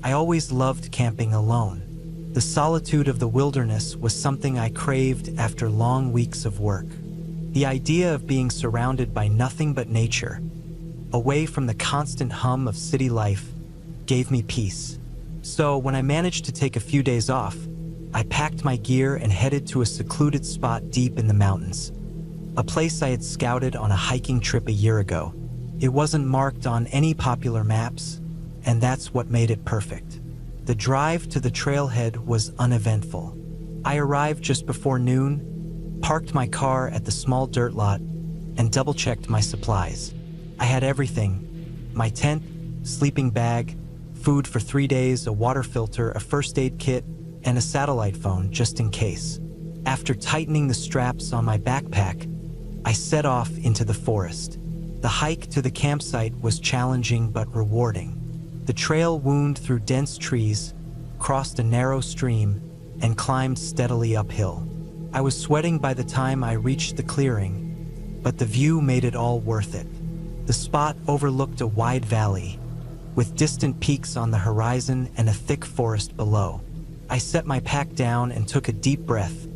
I always loved camping alone. The solitude of the wilderness was something I craved after long weeks of work. The idea of being surrounded by nothing but nature, away from the constant hum of city life, gave me peace. So when I managed to take a few days off, I packed my gear and headed to a secluded spot deep in the mountains, a place I had scouted on a hiking trip a year ago. It wasn't marked on any popular maps, and that's what made it perfect. The drive to the trailhead was uneventful. I arrived just before noon, parked my car at the small dirt lot, and double-checked my supplies. I had everything: my tent, sleeping bag, food for 3 days, a water filter, a first aid kit, and a satellite phone just in case. After tightening the straps on my backpack, I set off into the forest. The hike to the campsite was challenging but rewarding. The trail wound through dense trees, crossed a narrow stream, and climbed steadily uphill. I was sweating by the time I reached the clearing, but the view made it all worth it. The spot overlooked a wide valley, with distant peaks on the horizon and a thick forest below. I set my pack down and took a deep breath,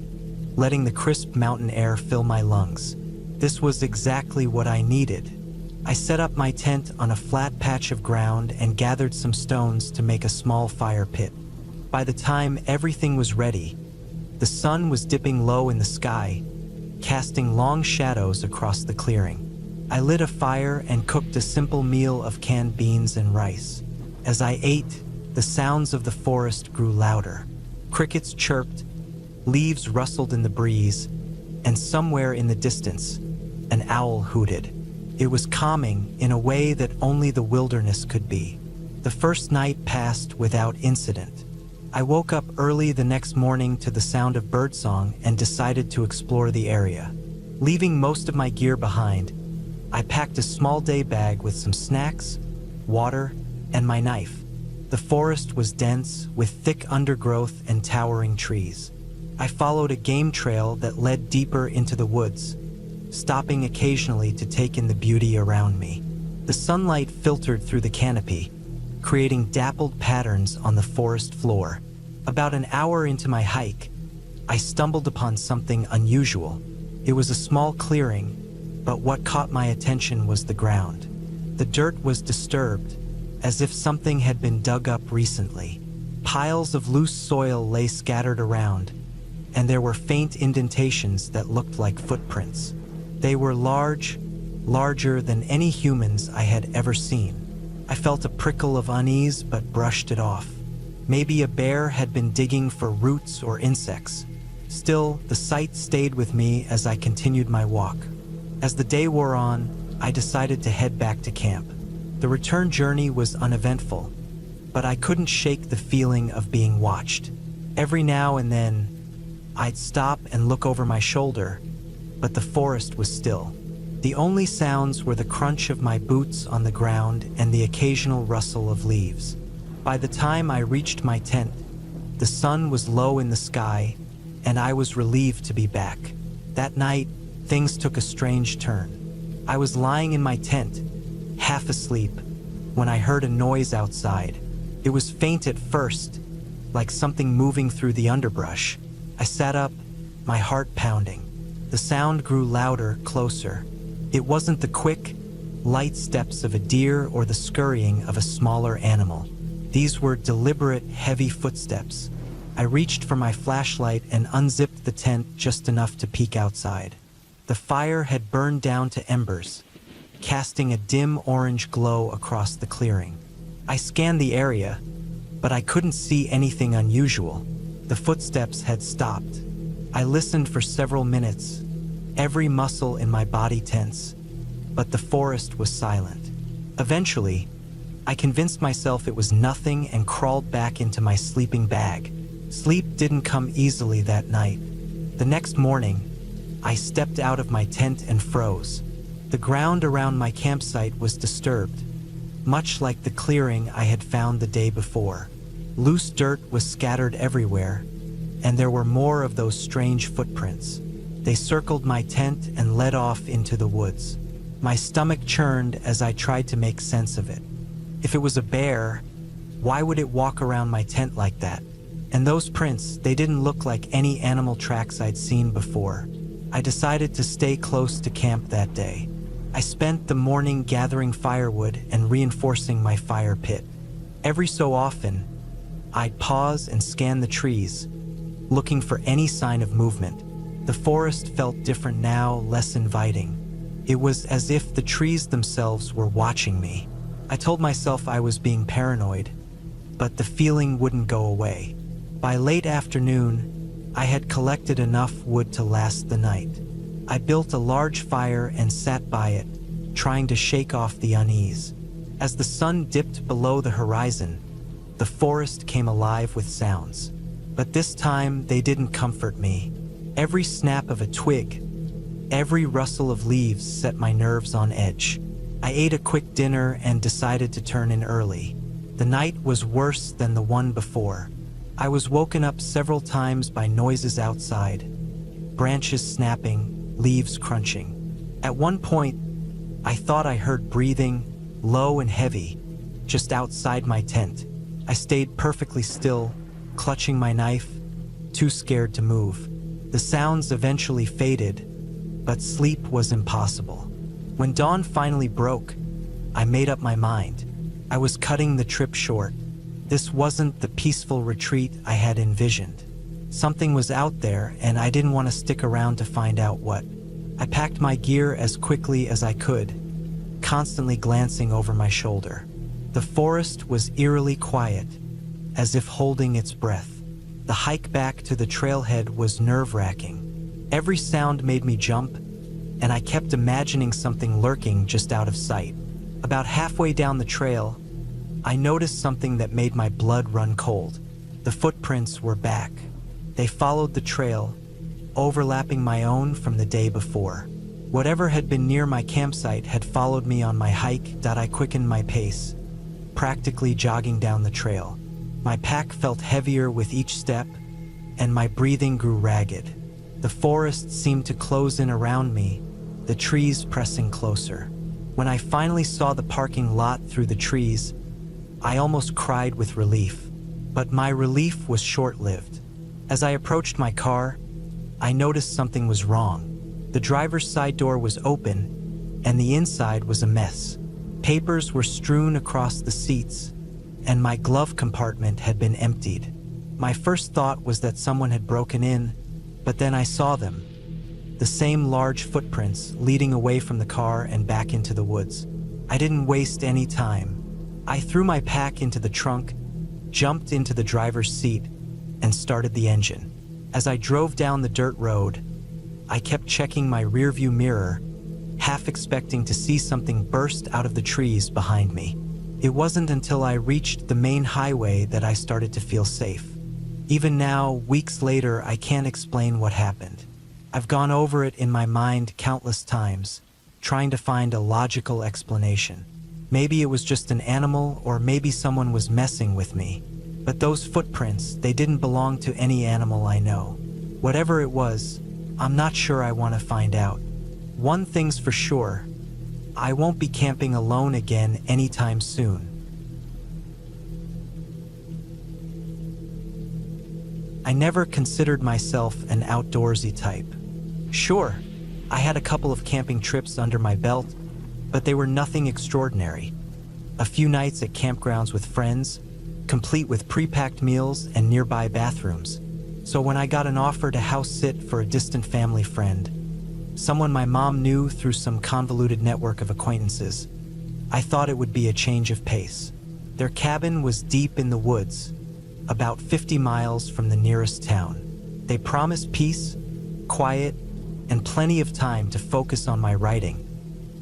letting the crisp mountain air fill my lungs. This was exactly what I needed. I set up my tent on a flat patch of ground and gathered some stones to make a small fire pit. By the time everything was ready, the sun was dipping low in the sky, casting long shadows across the clearing. I lit a fire and cooked a simple meal of canned beans and rice. As I ate, the sounds of the forest grew louder. Crickets chirped, leaves rustled in the breeze, and somewhere in the distance, an owl hooted. It was calming in a way that only the wilderness could be. The first night passed without incident. I woke up early the next morning to the sound of birdsong and decided to explore the area. Leaving most of my gear behind, I packed a small day bag with some snacks, water, and my knife. The forest was dense, with thick undergrowth and towering trees. I followed a game trail that led deeper into the woods, stopping occasionally to take in the beauty around me. The sunlight filtered through the canopy, creating dappled patterns on the forest floor. About an hour into my hike, I stumbled upon something unusual. It was a small clearing, but what caught my attention was the ground. The dirt was disturbed, as if something had been dug up recently. Piles of loose soil lay scattered around, and there were faint indentations that looked like footprints. They were larger than any humans I had ever seen. I felt a prickle of unease but brushed it off. Maybe a bear had been digging for roots or insects. Still, the sight stayed with me as I continued my walk. As the day wore on, I decided to head back to camp. The return journey was uneventful, but I couldn't shake the feeling of being watched. Every now and then, I'd stop and look over my shoulder, but the forest was still. The only sounds were the crunch of my boots on the ground and the occasional rustle of leaves. By the time I reached my tent, the sun was low in the sky, and I was relieved to be back. That night, things took a strange turn. I was lying in my tent, half asleep, when I heard a noise outside. It was faint at first, like something moving through the underbrush. I sat up, my heart pounding. The sound grew louder, closer. It wasn't the quick, light steps of a deer or the scurrying of a smaller animal. These were deliberate, heavy footsteps. I reached for my flashlight and unzipped the tent just enough to peek outside. The fire had burned down to embers, casting a dim orange glow across the clearing. I scanned the area, but I couldn't see anything unusual. The footsteps had stopped. I listened for several minutes, every muscle in my body tense, but the forest was silent. Eventually, I convinced myself it was nothing and crawled back into my sleeping bag. Sleep didn't come easily that night. The next morning, I stepped out of my tent and froze. The ground around my campsite was disturbed, much like the clearing I had found the day before. Loose dirt was scattered everywhere, and there were more of those strange footprints. They circled my tent and led off into the woods. My stomach churned as I tried to make sense of it. If it was a bear, Why would it walk around my tent like that? And those prints, they didn't look like any animal tracks I'd seen before. I decided to stay close to camp that day. I spent the morning gathering firewood and reinforcing my fire pit. Every so often, I'd pause and scan the trees, looking for any sign of movement. The forest felt different now, less inviting. It was as if the trees themselves were watching me. I told myself I was being paranoid, but the feeling wouldn't go away. By late afternoon, I had collected enough wood to last the night. I built a large fire and sat by it, trying to shake off the unease. As the sun dipped below the horizon, the forest came alive with sounds. But this time, they didn't comfort me. Every snap of a twig, every rustle of leaves set my nerves on edge. I ate a quick dinner and decided to turn in early. The night was worse than the one before. I was woken up several times by noises outside, branches snapping, leaves crunching. At one point, I thought I heard breathing, low and heavy, just outside my tent. I stayed perfectly still, clutching my knife, too scared to move. The sounds eventually faded, but sleep was impossible. When dawn finally broke, I made up my mind. I was cutting the trip short. This wasn't the peaceful retreat I had envisioned. Something was out there, and I didn't want to stick around to find out what. I packed my gear as quickly as I could, constantly glancing over my shoulder. The forest was eerily quiet, as if holding its breath. The hike back to the trailhead was nerve-wracking. Every sound made me jump, and I kept imagining something lurking just out of sight. About halfway down the trail, I noticed something that made my blood run cold. The footprints were back. They followed the trail, overlapping my own from the day before. Whatever had been near my campsite had followed me on my hike. I quickened my pace, practically jogging down the trail. My pack felt heavier with each step, and my breathing grew ragged. The forest seemed to close in around me, the trees pressing closer. When I finally saw the parking lot through the trees, I almost cried with relief. But my relief was short-lived. As I approached my car, I noticed something was wrong. The driver's side door was open, and the inside was a mess. Papers were strewn across the seats, and my glove compartment had been emptied. My first thought was that someone had broken in, but then I saw them. The same large footprints leading away from the car and back into the woods. I didn't waste any time. I threw my pack into the trunk, jumped into the driver's seat, and started the engine. As I drove down the dirt road, I kept checking my rearview mirror, half expecting to see something burst out of the trees behind me. It wasn't until I reached the main highway that I started to feel safe. Even now, weeks later, I can't explain what happened. I've gone over it in my mind countless times, trying to find a logical explanation. Maybe it was just an animal, or maybe someone was messing with me. But those footprints, they didn't belong to any animal I know. Whatever it was, I'm not sure I want to find out. One thing's for sure, I won't be camping alone again anytime soon. I never considered myself an outdoorsy type. Sure, I had a couple of camping trips under my belt, but they were nothing extraordinary. A few nights at campgrounds with friends, complete with pre-packed meals and nearby bathrooms. So when I got an offer to house sit for a distant family friend, someone my mom knew through some convoluted network of acquaintances, I thought it would be a change of pace. Their cabin was deep in the woods, about 50 miles from the nearest town. They promised peace, quiet, and plenty of time to focus on my writing,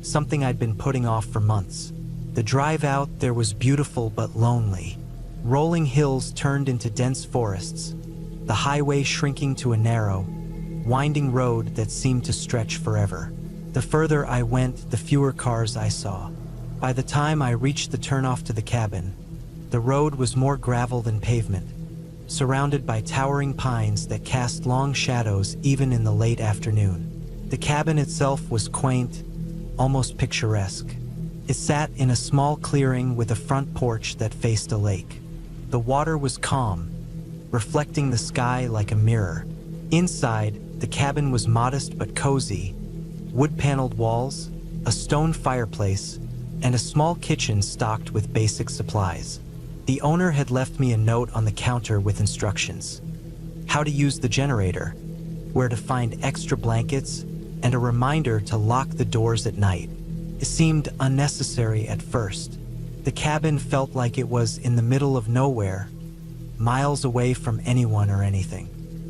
something I'd been putting off for months. The drive out there was beautiful but lonely. Rolling hills turned into dense forests, the highway shrinking to a narrow, winding road that seemed to stretch forever. The further I went, the fewer cars I saw. By the time I reached the turnoff to the cabin, the road was more gravel than pavement, surrounded by towering pines that cast long shadows even in the late afternoon. The cabin itself was quaint, almost picturesque. It sat in a small clearing with a front porch that faced a lake. The water was calm, reflecting the sky like a mirror. Inside, the cabin was modest but cozy, wood-paneled walls, a stone fireplace, and a small kitchen stocked with basic supplies. The owner had left me a note on the counter with instructions: how to use the generator, where to find extra blankets, and a reminder to lock the doors at night. It seemed unnecessary at first. The cabin felt like it was in the middle of nowhere, miles away from anyone or anything.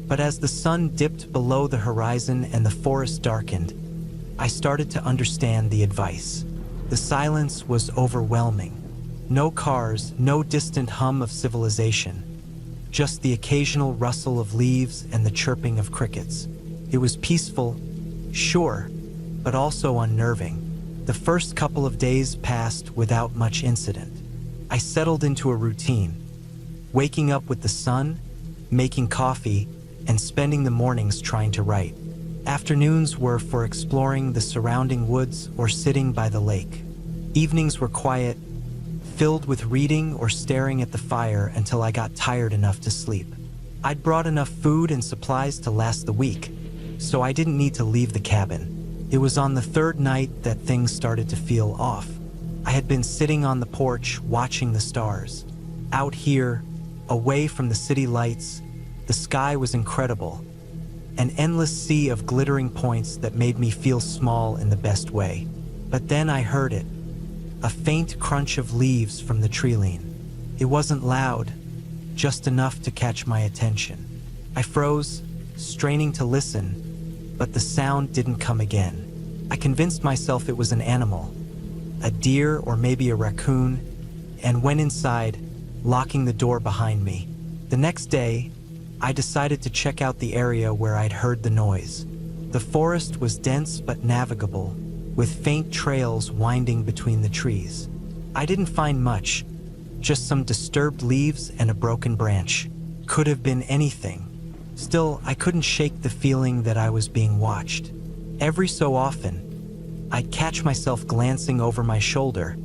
But as the sun dipped below the horizon and the forest darkened, I started to understand the advice. The silence was overwhelming. No cars, no distant hum of civilization, just the occasional rustle of leaves and the chirping of crickets. It was peaceful, sure, but also unnerving. The first couple of days passed without much incident. I settled into a routine, waking up with the sun, making coffee, and spending the mornings trying to write. Afternoons were for exploring the surrounding woods or sitting by the lake. Evenings were quiet, filled with reading or staring at the fire until I got tired enough to sleep. I'd brought enough food and supplies to last the week, so I didn't need to leave the cabin. It was on the third night that things started to feel off. I had been sitting on the porch watching the stars. Out here, away from the city lights, the sky was incredible. An endless sea of glittering points that made me feel small in the best way. But then I heard it, a faint crunch of leaves from the tree-line. It wasn't loud, just enough to catch my attention. I froze, straining to listen, but the sound didn't come again. I convinced myself it was an animal, a deer or maybe a raccoon, and went inside, locking the door behind me. The next day, I decided to check out the area where I'd heard the noise. The forest was dense but navigable, with faint trails winding between the trees. I didn't find much, just some disturbed leaves and a broken branch. Could have been anything. Still, I couldn't shake the feeling that I was being watched. Every so often, I'd catch myself glancing over my shoulder,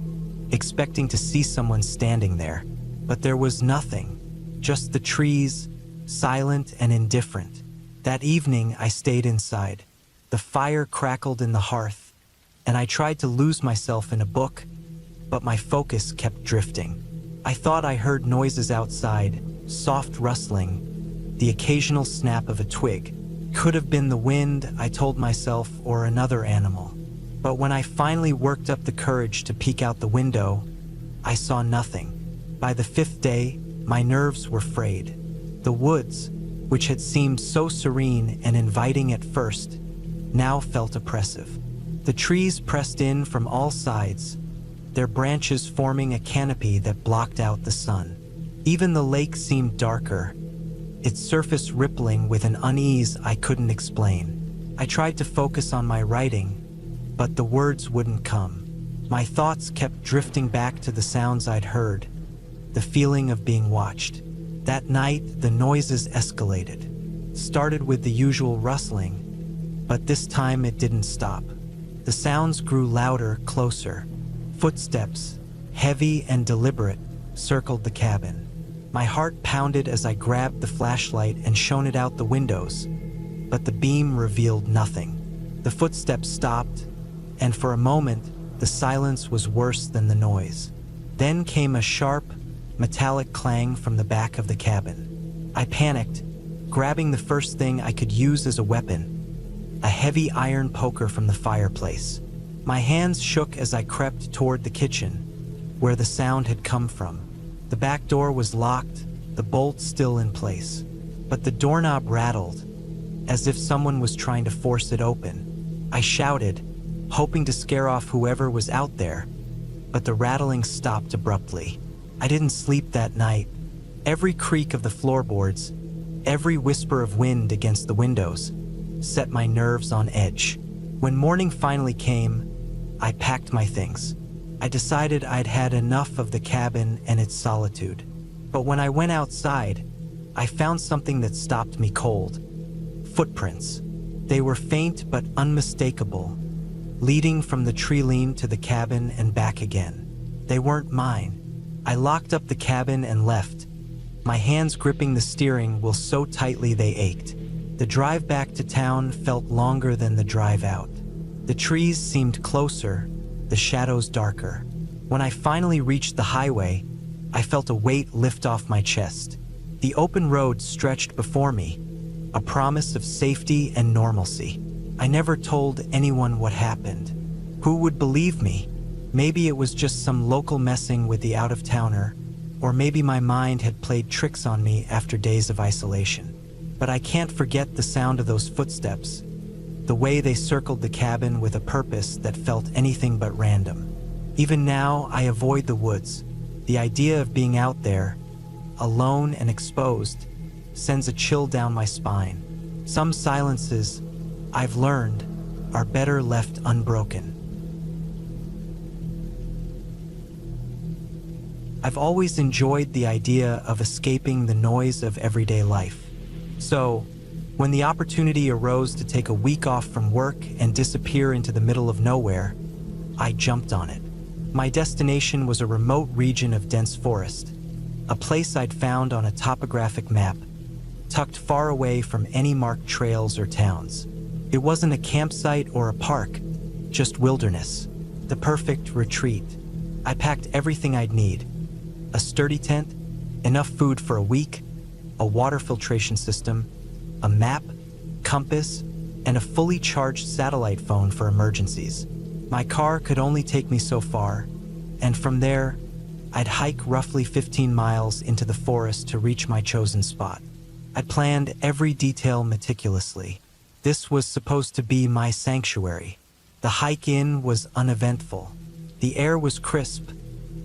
expecting to see someone standing there. But there was nothing, just the trees, silent and indifferent. That evening, I stayed inside. The fire crackled in the hearth, and I tried to lose myself in a book, but my focus kept drifting. I thought I heard noises outside, soft rustling, the occasional snap of a twig. Could have been the wind, I told myself, or another animal. But when I finally worked up the courage to peek out the window, I saw nothing. By the fifth day, my nerves were frayed. The woods, which had seemed so serene and inviting at first, now felt oppressive. The trees pressed in from all sides, their branches forming a canopy that blocked out the sun. Even the lake seemed darker, its surface rippling with an unease I couldn't explain. I tried to focus on my writing, but the words wouldn't come. My thoughts kept drifting back to the sounds I'd heard, the feeling of being watched. That night, the noises escalated. Started with the usual rustling, but this time it didn't stop. The sounds grew louder, closer. Footsteps, heavy and deliberate, circled the cabin. My heart pounded as I grabbed the flashlight and shone it out the windows, but the beam revealed nothing. The footsteps stopped, and for a moment, the silence was worse than the noise. Then came a sharp, metallic clang from the back of the cabin. I panicked, grabbing the first thing I could use as a weapon, a heavy iron poker from the fireplace. My hands shook as I crept toward the kitchen, where the sound had come from. The back door was locked, the bolt still in place, but the doorknob rattled, as if someone was trying to force it open. I shouted, hoping to scare off whoever was out there, but the rattling stopped abruptly. I didn't sleep that night. Every creak of the floorboards, every whisper of wind against the windows, set my nerves on edge. When morning finally came, I packed my things. I decided I'd had enough of the cabin and its solitude. But when I went outside, I found something that stopped me cold. Footprints. They were faint but unmistakable, leading from the tree-line to the cabin and back again. They weren't mine. I locked up the cabin and left, my hands gripping the steering wheel so tightly they ached. The drive back to town felt longer than the drive out. The trees seemed closer, the shadows darker. When I finally reached the highway, I felt a weight lift off my chest. The open road stretched before me, a promise of safety and normalcy. I never told anyone what happened. Who would believe me? Maybe it was just some local messing with the out-of-towner, or maybe my mind had played tricks on me after days of isolation. But I can't forget the sound of those footsteps, the way they circled the cabin with a purpose that felt anything but random. Even now, I avoid the woods. The idea of being out there, alone and exposed, sends a chill down my spine. Some silences, I've learned, are better left unbroken. I've always enjoyed the idea of escaping the noise of everyday life. So, when the opportunity arose to take a week off from work and disappear into the middle of nowhere, I jumped on it. My destination was a remote region of dense forest, a place I'd found on a topographic map, tucked far away from any marked trails or towns. It wasn't a campsite or a park, just wilderness, the perfect retreat. I packed everything I'd need: a sturdy tent, enough food for a week, a water filtration system, a map, compass, and a fully charged satellite phone for emergencies. My car could only take me so far, and from there, I'd hike roughly 15 miles into the forest to reach my chosen spot. I'd planned every detail meticulously. This was supposed to be my sanctuary. The hike in was uneventful. The air was crisp,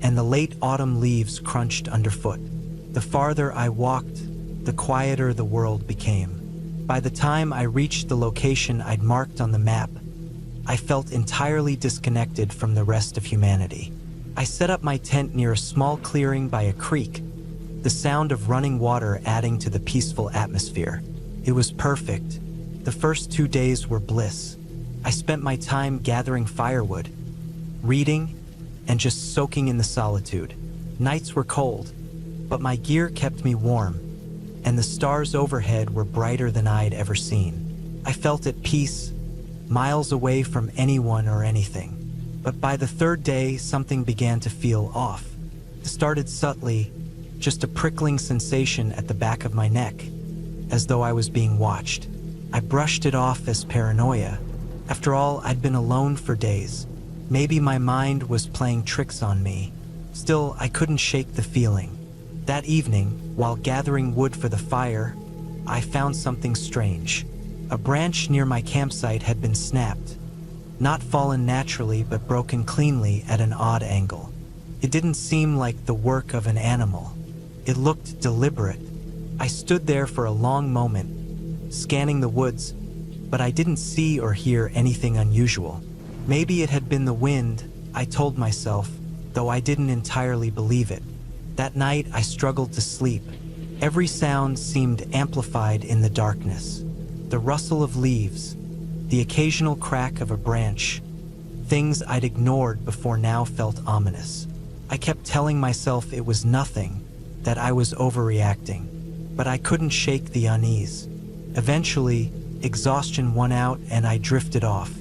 and the late autumn leaves crunched underfoot. The farther I walked, the quieter the world became. By the time I reached the location I'd marked on the map, I felt entirely disconnected from the rest of humanity. I set up my tent near a small clearing by a creek, the sound of running water adding to the peaceful atmosphere. It was perfect. The first 2 days were bliss. I spent my time gathering firewood, reading, and just soaking in the solitude. Nights were cold, but my gear kept me warm, and the stars overhead were brighter than I'd ever seen. I felt at peace, miles away from anyone or anything. But by the third day, something began to feel off. It started subtly, just a prickling sensation at the back of my neck, as though I was being watched. I brushed it off as paranoia. After all, I'd been alone for days. Maybe my mind was playing tricks on me. Still, I couldn't shake the feeling. That evening, while gathering wood for the fire, I found something strange. A branch near my campsite had been snapped. Not fallen naturally, but broken cleanly at an odd angle. It didn't seem like the work of an animal. It looked deliberate. I stood there for a long moment, scanning the woods, but I didn't see or hear anything unusual. Maybe it had been the wind, I told myself, though I didn't entirely believe it. That night, I struggled to sleep. Every sound seemed amplified in the darkness. The rustle of leaves, the occasional crack of a branch, things I'd ignored before now felt ominous. I kept telling myself it was nothing, that I was overreacting, but I couldn't shake the unease. Eventually, exhaustion won out and I drifted off.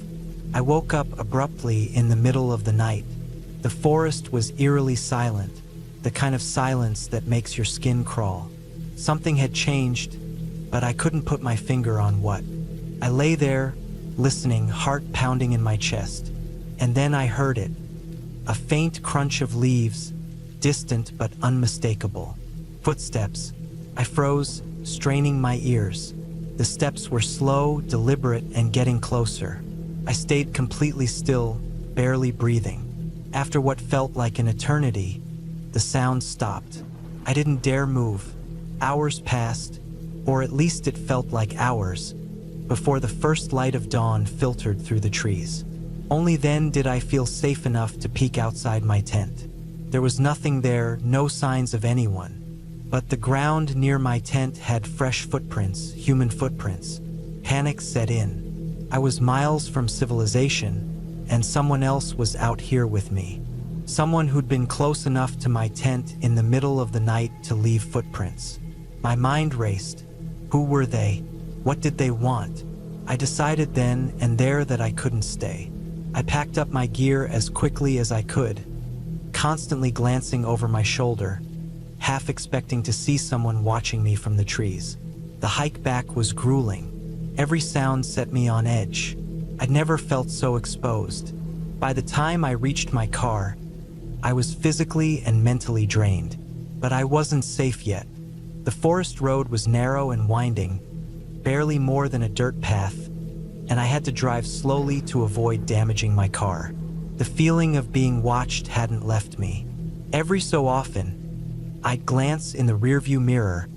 I woke up abruptly in the middle of the night. The forest was eerily silent, the kind of silence that makes your skin crawl. Something had changed, but I couldn't put my finger on what. I lay there, listening, heart pounding in my chest, and then I heard it. A faint crunch of leaves, distant but unmistakable. Footsteps. I froze, straining my ears. The steps were slow, deliberate, and getting closer. I stayed completely still, barely breathing. After what felt like an eternity, the sound stopped. I didn't dare move. Hours passed, or at least it felt like hours, before the first light of dawn filtered through the trees. Only then did I feel safe enough to peek outside my tent. There was nothing there, no signs of anyone. But the ground near my tent had fresh footprints, human footprints. Panic set in. I was miles from civilization, and someone else was out here with me. Someone who'd been close enough to my tent in the middle of the night to leave footprints. My mind raced. Who were they? What did they want? I decided then and there that I couldn't stay. I packed up my gear as quickly as I could, constantly glancing over my shoulder, half expecting to see someone watching me from the trees. The hike back was grueling. Every sound set me on edge. I'd never felt so exposed. By the time I reached my car, I was physically and mentally drained, but I wasn't safe yet. The forest road was narrow and winding, barely more than a dirt path, and I had to drive slowly to avoid damaging my car. The feeling of being watched hadn't left me. Every so often, I'd glance in the rearview mirror,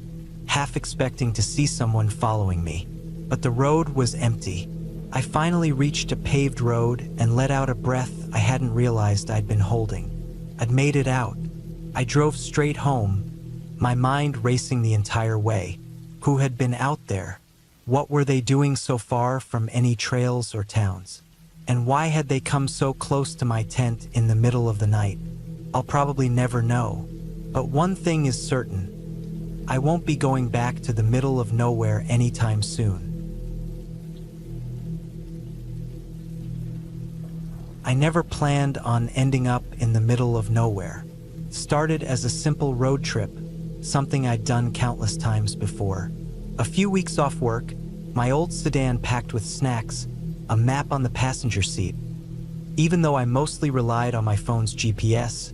half expecting to see someone following me, but the road was empty. I finally reached a paved road and let out a breath I hadn't realized I'd been holding. I'd made it out. I drove straight home, my mind racing the entire way. Who had been out there? What were they doing so far from any trails or towns? And why had they come so close to my tent in the middle of the night? I'll probably never know. But one thing is certain. I won't be going back to the middle of nowhere anytime soon. I never planned on ending up in the middle of nowhere. Started as a simple road trip, something I'd done countless times before. A few weeks off work, my old sedan packed with snacks, a map on the passenger seat. Even though I mostly relied on my phone's GPS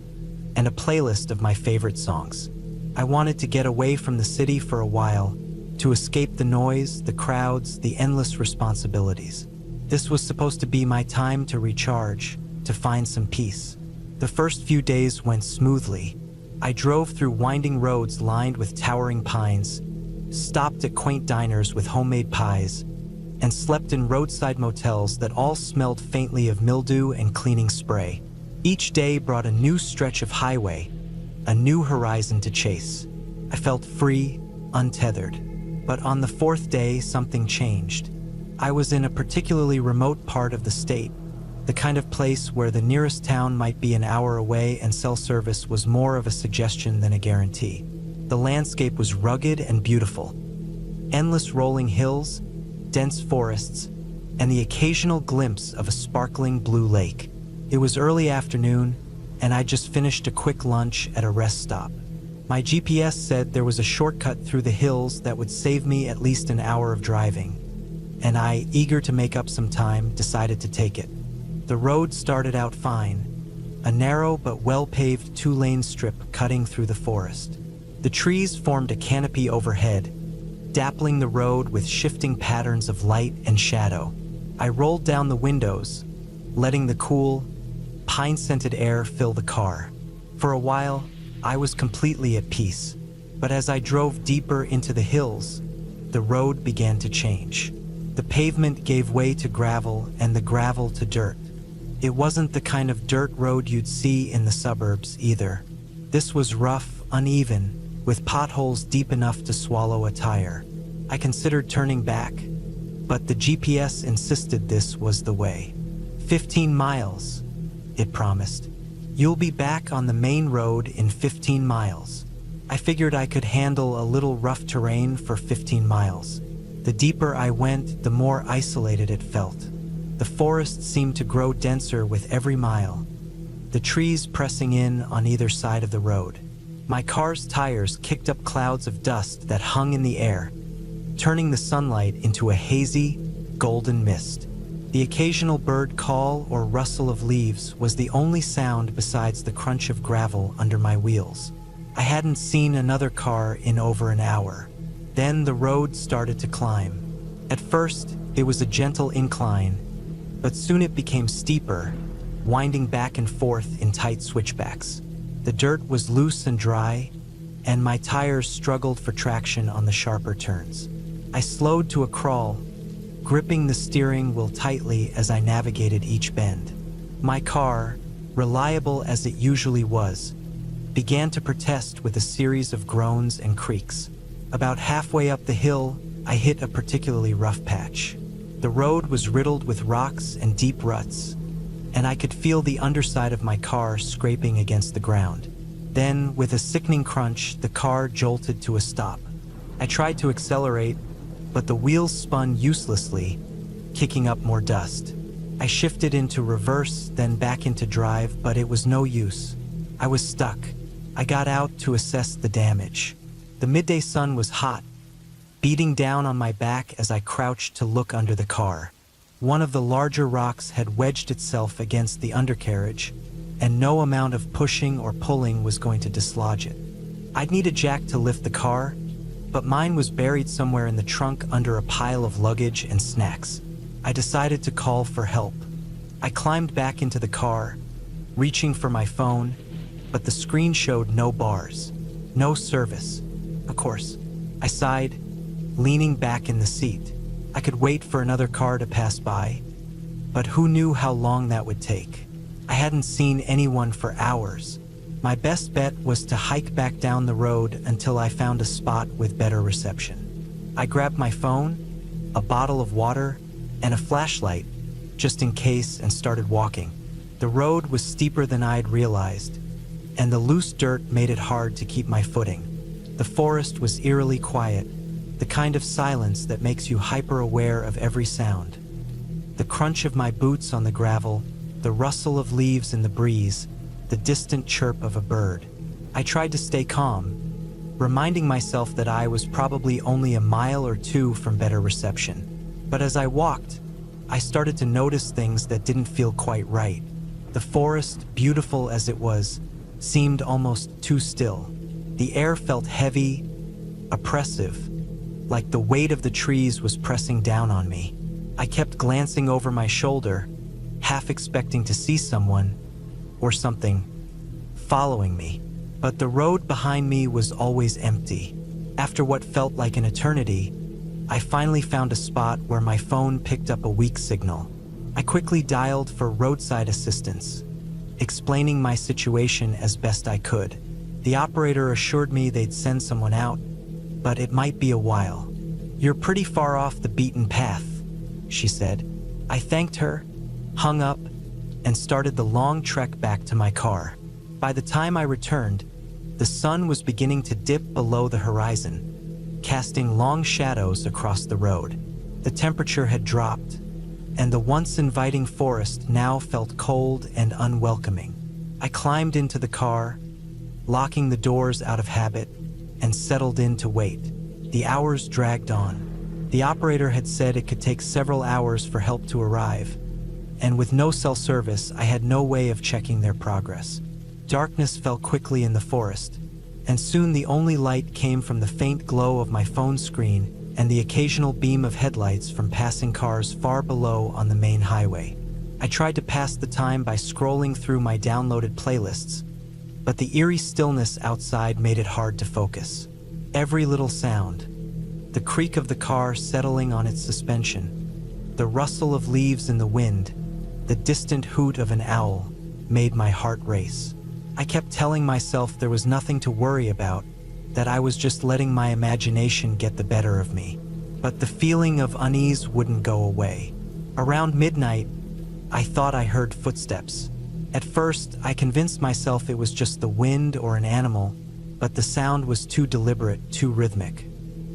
and a playlist of my favorite songs. I wanted to get away from the city for a while, to escape the noise, the crowds, the endless responsibilities. This was supposed to be my time to recharge, to find some peace. The first few days went smoothly. I drove through winding roads lined with towering pines, stopped at quaint diners with homemade pies, and slept in roadside motels that all smelled faintly of mildew and cleaning spray. Each day brought a new stretch of highway, a new horizon to chase. I felt free, untethered. But on the fourth day, something changed. I was in a particularly remote part of the state, the kind of place where the nearest town might be an hour away and cell service was more of a suggestion than a guarantee. The landscape was rugged and beautiful. Endless rolling hills, dense forests, and the occasional glimpse of a sparkling blue lake. It was early afternoon, and I just finished a quick lunch at a rest stop. My GPS said there was a shortcut through the hills that would save me at least an hour of driving, and I, eager to make up some time, decided to take it. The road started out fine, a narrow but well-paved two-lane strip cutting through the forest. The trees formed a canopy overhead, dappling the road with shifting patterns of light and shadow. I rolled down the windows, letting the cool, pine-scented air fill the car. For a while, I was completely at peace, but as I drove deeper into the hills, the road began to change. The pavement gave way to gravel and the gravel to dirt. It wasn't the kind of dirt road you'd see in the suburbs either. This was rough, uneven, with potholes deep enough to swallow a tire. I considered turning back, but the GPS insisted this was the way. 15 miles, it promised. You'll be back on the main road in 15 miles. I figured I could handle a little rough terrain for 15 miles. The deeper I went, the more isolated it felt. The forest seemed to grow denser with every mile, the trees pressing in on either side of the road. My car's tires kicked up clouds of dust that hung in the air, turning the sunlight into a hazy, golden mist. The occasional bird call or rustle of leaves was the only sound besides the crunch of gravel under my wheels. I hadn't seen another car in over an hour. Then the road started to climb. At first, it was a gentle incline, but soon it became steeper, winding back and forth in tight switchbacks. The dirt was loose and dry, and my tires struggled for traction on the sharper turns. I slowed to a crawl, gripping the steering wheel tightly as I navigated each bend. My car, reliable as it usually was, began to protest with a series of groans and creaks. About halfway up the hill, I hit a particularly rough patch. The road was riddled with rocks and deep ruts, and I could feel the underside of my car scraping against the ground. Then, with a sickening crunch, the car jolted to a stop. I tried to accelerate, but the wheels spun uselessly, kicking up more dust. I shifted into reverse, then back into drive, but it was no use. I was stuck. I got out to assess the damage. The midday sun was hot, beating down on my back as I crouched to look under the car. One of the larger rocks had wedged itself against the undercarriage, and no amount of pushing or pulling was going to dislodge it. I'd need a jack to lift the car, but mine was buried somewhere in the trunk under a pile of luggage and snacks. I decided to call for help. I climbed back into the car, reaching for my phone, but the screen showed no bars, no service. Of course, I sighed, leaning back in the seat. I could wait for another car to pass by, but who knew how long that would take? I hadn't seen anyone for hours. My best bet was to hike back down the road until I found a spot with better reception. I grabbed my phone, a bottle of water, and a flashlight, just in case, and started walking. The road was steeper than I'd realized, and the loose dirt made it hard to keep my footing. The forest was eerily quiet, the kind of silence that makes you hyper-aware of every sound. The crunch of my boots on the gravel, the rustle of leaves in the breeze, the distant chirp of a bird. I tried to stay calm, reminding myself that I was probably only a mile or two from better reception. But as I walked, I started to notice things that didn't feel quite right. The forest, beautiful as it was, seemed almost too still. The air felt heavy, oppressive, like the weight of the trees was pressing down on me. I kept glancing over my shoulder, half expecting to see someone, or something, following me. But the road behind me was always empty. After what felt like an eternity, I finally found a spot where my phone picked up a weak signal. I quickly dialed for roadside assistance, explaining my situation as best I could. The operator assured me they'd send someone out, but it might be a while. "You're pretty far off the beaten path," she said. I thanked her, hung up, and started the long trek back to my car. By the time I returned, the sun was beginning to dip below the horizon, casting long shadows across the road. The temperature had dropped, and the once inviting forest now felt cold and unwelcoming. I climbed into the car, locking the doors out of habit, and settled in to wait. The hours dragged on. The operator had said it could take several hours for help to arrive, and with no cell service, I had no way of checking their progress. Darkness fell quickly in the forest, and soon the only light came from the faint glow of my phone screen and the occasional beam of headlights from passing cars far below on the main highway. I tried to pass the time by scrolling through my downloaded playlists, but the eerie stillness outside made it hard to focus. Every little sound, the creak of the car settling on its suspension, the rustle of leaves in the wind, the distant hoot of an owl, made my heart race. I kept telling myself there was nothing to worry about, that I was just letting my imagination get the better of me. But the feeling of unease wouldn't go away. Around midnight, I thought I heard footsteps. At first, I convinced myself it was just the wind or an animal, but the sound was too deliberate, too rhythmic.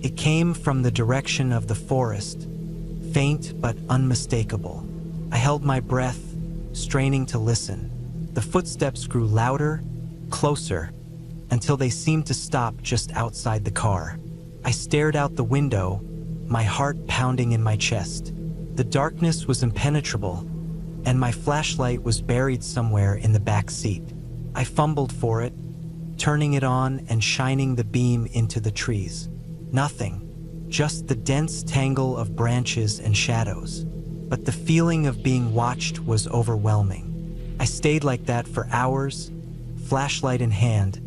It came from the direction of the forest, faint but unmistakable. I held my breath, straining to listen. The footsteps grew louder, closer, until they seemed to stop just outside the car. I stared out the window, my heart pounding in my chest. The darkness was impenetrable, and my flashlight was buried somewhere in the back seat. I fumbled for it, turning it on and shining the beam into the trees. Nothing, just the dense tangle of branches and shadows. But the feeling of being watched was overwhelming. I stayed like that for hours, flashlight in hand,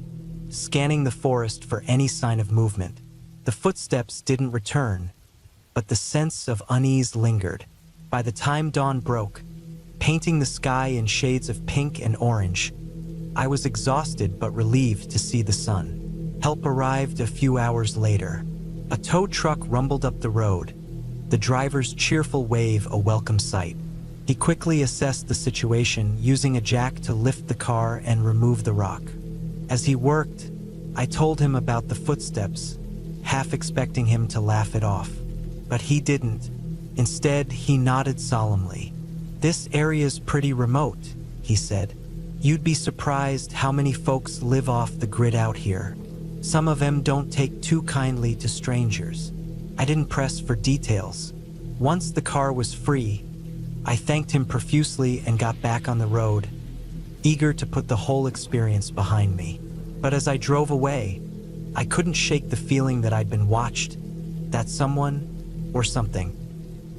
scanning the forest for any sign of movement. The footsteps didn't return, but the sense of unease lingered. By the time dawn broke, painting the sky in shades of pink and orange, I was exhausted but relieved to see the sun. Help arrived a few hours later. A tow truck rumbled up the road, the driver's cheerful wave a welcome sight. He quickly assessed the situation, using a jack to lift the car and remove the rock. As he worked, I told him about the footsteps, half expecting him to laugh it off. But he didn't. Instead, he nodded solemnly. "This area's pretty remote," he said. "You'd be surprised how many folks live off the grid out here. Some of them don't take too kindly to strangers." I didn't press for details. Once the car was free, I thanked him profusely and got back on the road, eager to put the whole experience behind me. But as I drove away, I couldn't shake the feeling that I'd been watched, that someone, or something,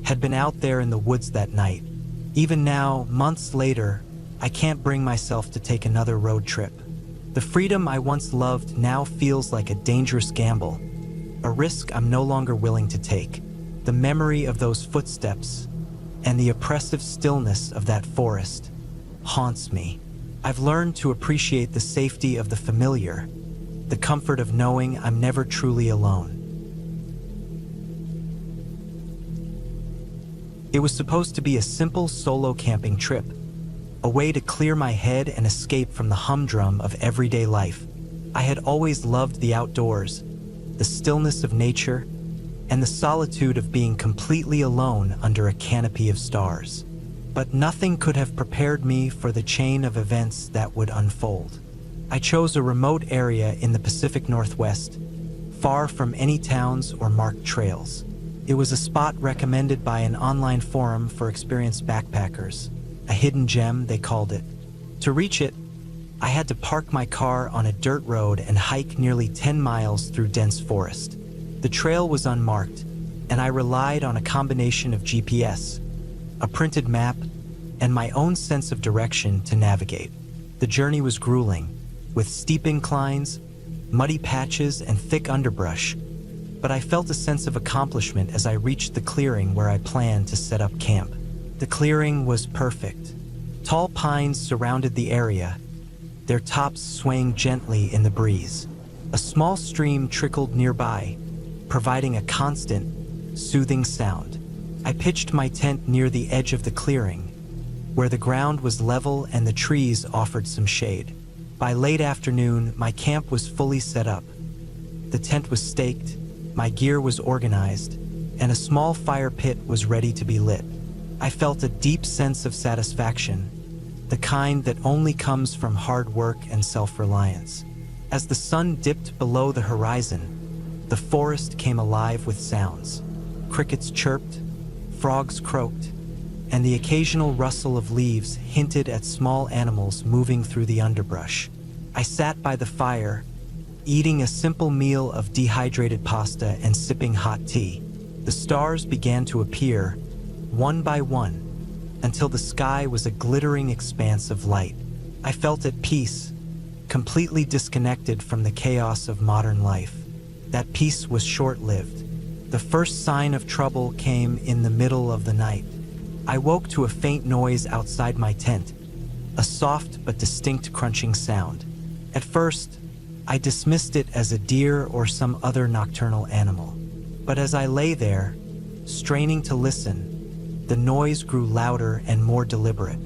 had been out there in the woods that night. Even now, months later, I can't bring myself to take another road trip. The freedom I once loved now feels like a dangerous gamble, a risk I'm no longer willing to take. The memory of those footsteps and the oppressive stillness of that forest haunts me. I've learned to appreciate the safety of the familiar, the comfort of knowing I'm never truly alone. It was supposed to be a simple solo camping trip, a way to clear my head and escape from the humdrum of everyday life. I had always loved the outdoors, the stillness of nature, and the solitude of being completely alone under a canopy of stars. But nothing could have prepared me for the chain of events that would unfold. I chose a remote area in the Pacific Northwest, far from any towns or marked trails. It was a spot recommended by an online forum for experienced backpackers, a hidden gem, they called it. To reach it, I had to park my car on a dirt road and hike nearly 10 miles through dense forest. The trail was unmarked, and I relied on a combination of GPS, a printed map, and my own sense of direction to navigate. The journey was grueling, with steep inclines, muddy patches, and thick underbrush, but I felt a sense of accomplishment as I reached the clearing where I planned to set up camp. The clearing was perfect. Tall pines surrounded the area, their tops swaying gently in the breeze. A small stream trickled nearby, providing a constant, soothing sound. I pitched my tent near the edge of the clearing, where the ground was level and the trees offered some shade. By late afternoon, my camp was fully set up. The tent was staked, my gear was organized, and a small fire pit was ready to be lit. I felt a deep sense of satisfaction, the kind that only comes from hard work and self-reliance. As the sun dipped below the horizon, the forest came alive with sounds. Crickets chirped, frogs croaked, and the occasional rustle of leaves hinted at small animals moving through the underbrush. I sat by the fire, eating a simple meal of dehydrated pasta and sipping hot tea. The stars began to appear, one by one, until the sky was a glittering expanse of light. I felt at peace, completely disconnected from the chaos of modern life. That peace was short-lived. The first sign of trouble came in the middle of the night. I woke to a faint noise outside my tent, a soft but distinct crunching sound. At first, I dismissed it as a deer or some other nocturnal animal. But as I lay there, straining to listen, the noise grew louder and more deliberate.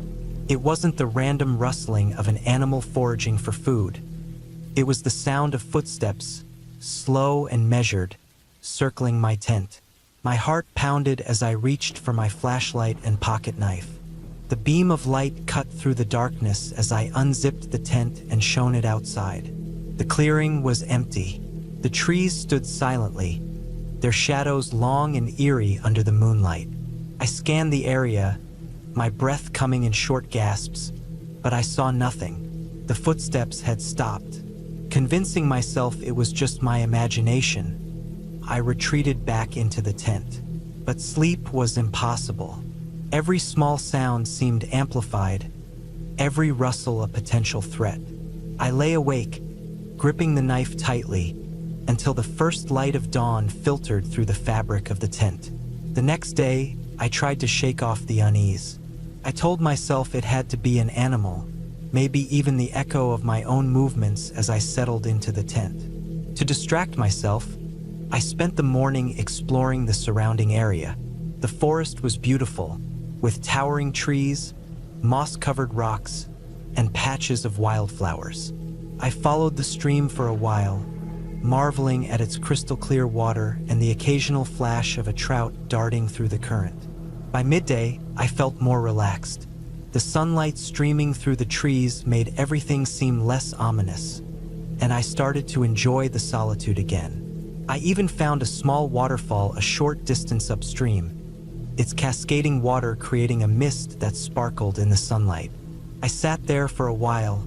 It wasn't the random rustling of an animal foraging for food. It was the sound of footsteps, slow and measured, circling my tent. My heart pounded as I reached for my flashlight and pocket knife. The beam of light cut through the darkness as I unzipped the tent and shone it outside. The clearing was empty. The trees stood silently, their shadows long and eerie under the moonlight. I scanned the area, my breath coming in short gasps, but I saw nothing. The footsteps had stopped. Convincing myself it was just my imagination, I retreated back into the tent. But sleep was impossible. Every small sound seemed amplified, every rustle a potential threat. I lay awake, gripping the knife tightly, until the first light of dawn filtered through the fabric of the tent. The next day, I tried to shake off the unease. I told myself it had to be an animal, maybe even the echo of my own movements as I settled into the tent. To distract myself, I spent the morning exploring the surrounding area. The forest was beautiful, with towering trees, moss-covered rocks, and patches of wildflowers. I followed the stream for a while, marveling at its crystal-clear water and the occasional flash of a trout darting through the current. By midday, I felt more relaxed. The sunlight streaming through the trees made everything seem less ominous, and I started to enjoy the solitude again. I even found a small waterfall a short distance upstream, its cascading water creating a mist that sparkled in the sunlight. I sat there for a while,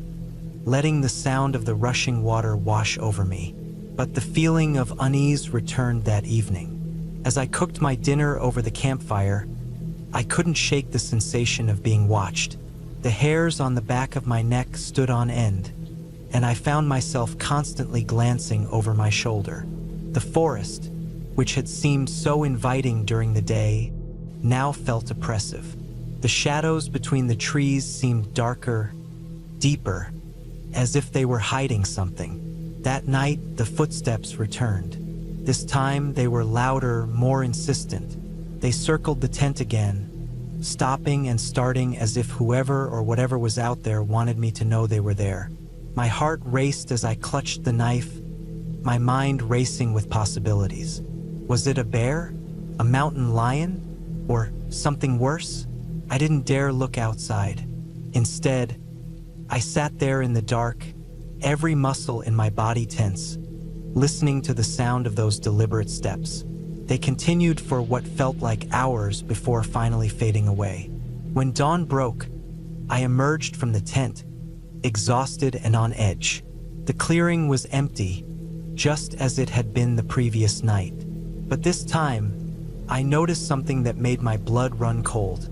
letting the sound of the rushing water wash over me. But the feeling of unease returned that evening. As I cooked my dinner over the campfire, I couldn't shake the sensation of being watched. The hairs on the back of my neck stood on end, and I found myself constantly glancing over my shoulder. The forest, which had seemed so inviting during the day, now felt oppressive. The shadows between the trees seemed darker, deeper, as if they were hiding something. That night, the footsteps returned. This time, they were louder, more insistent. They circled the tent again, stopping and starting as if whoever or whatever was out there wanted me to know they were there. My heart raced as I clutched the knife, my mind racing with possibilities. Was it a bear? A mountain lion? Or something worse? I didn't dare look outside. Instead, I sat there in the dark, every muscle in my body tense, listening to the sound of those deliberate steps. They continued for what felt like hours before finally fading away. When dawn broke, I emerged from the tent, exhausted and on edge. The clearing was empty, just as it had been the previous night. But this time, I noticed something that made my blood run cold.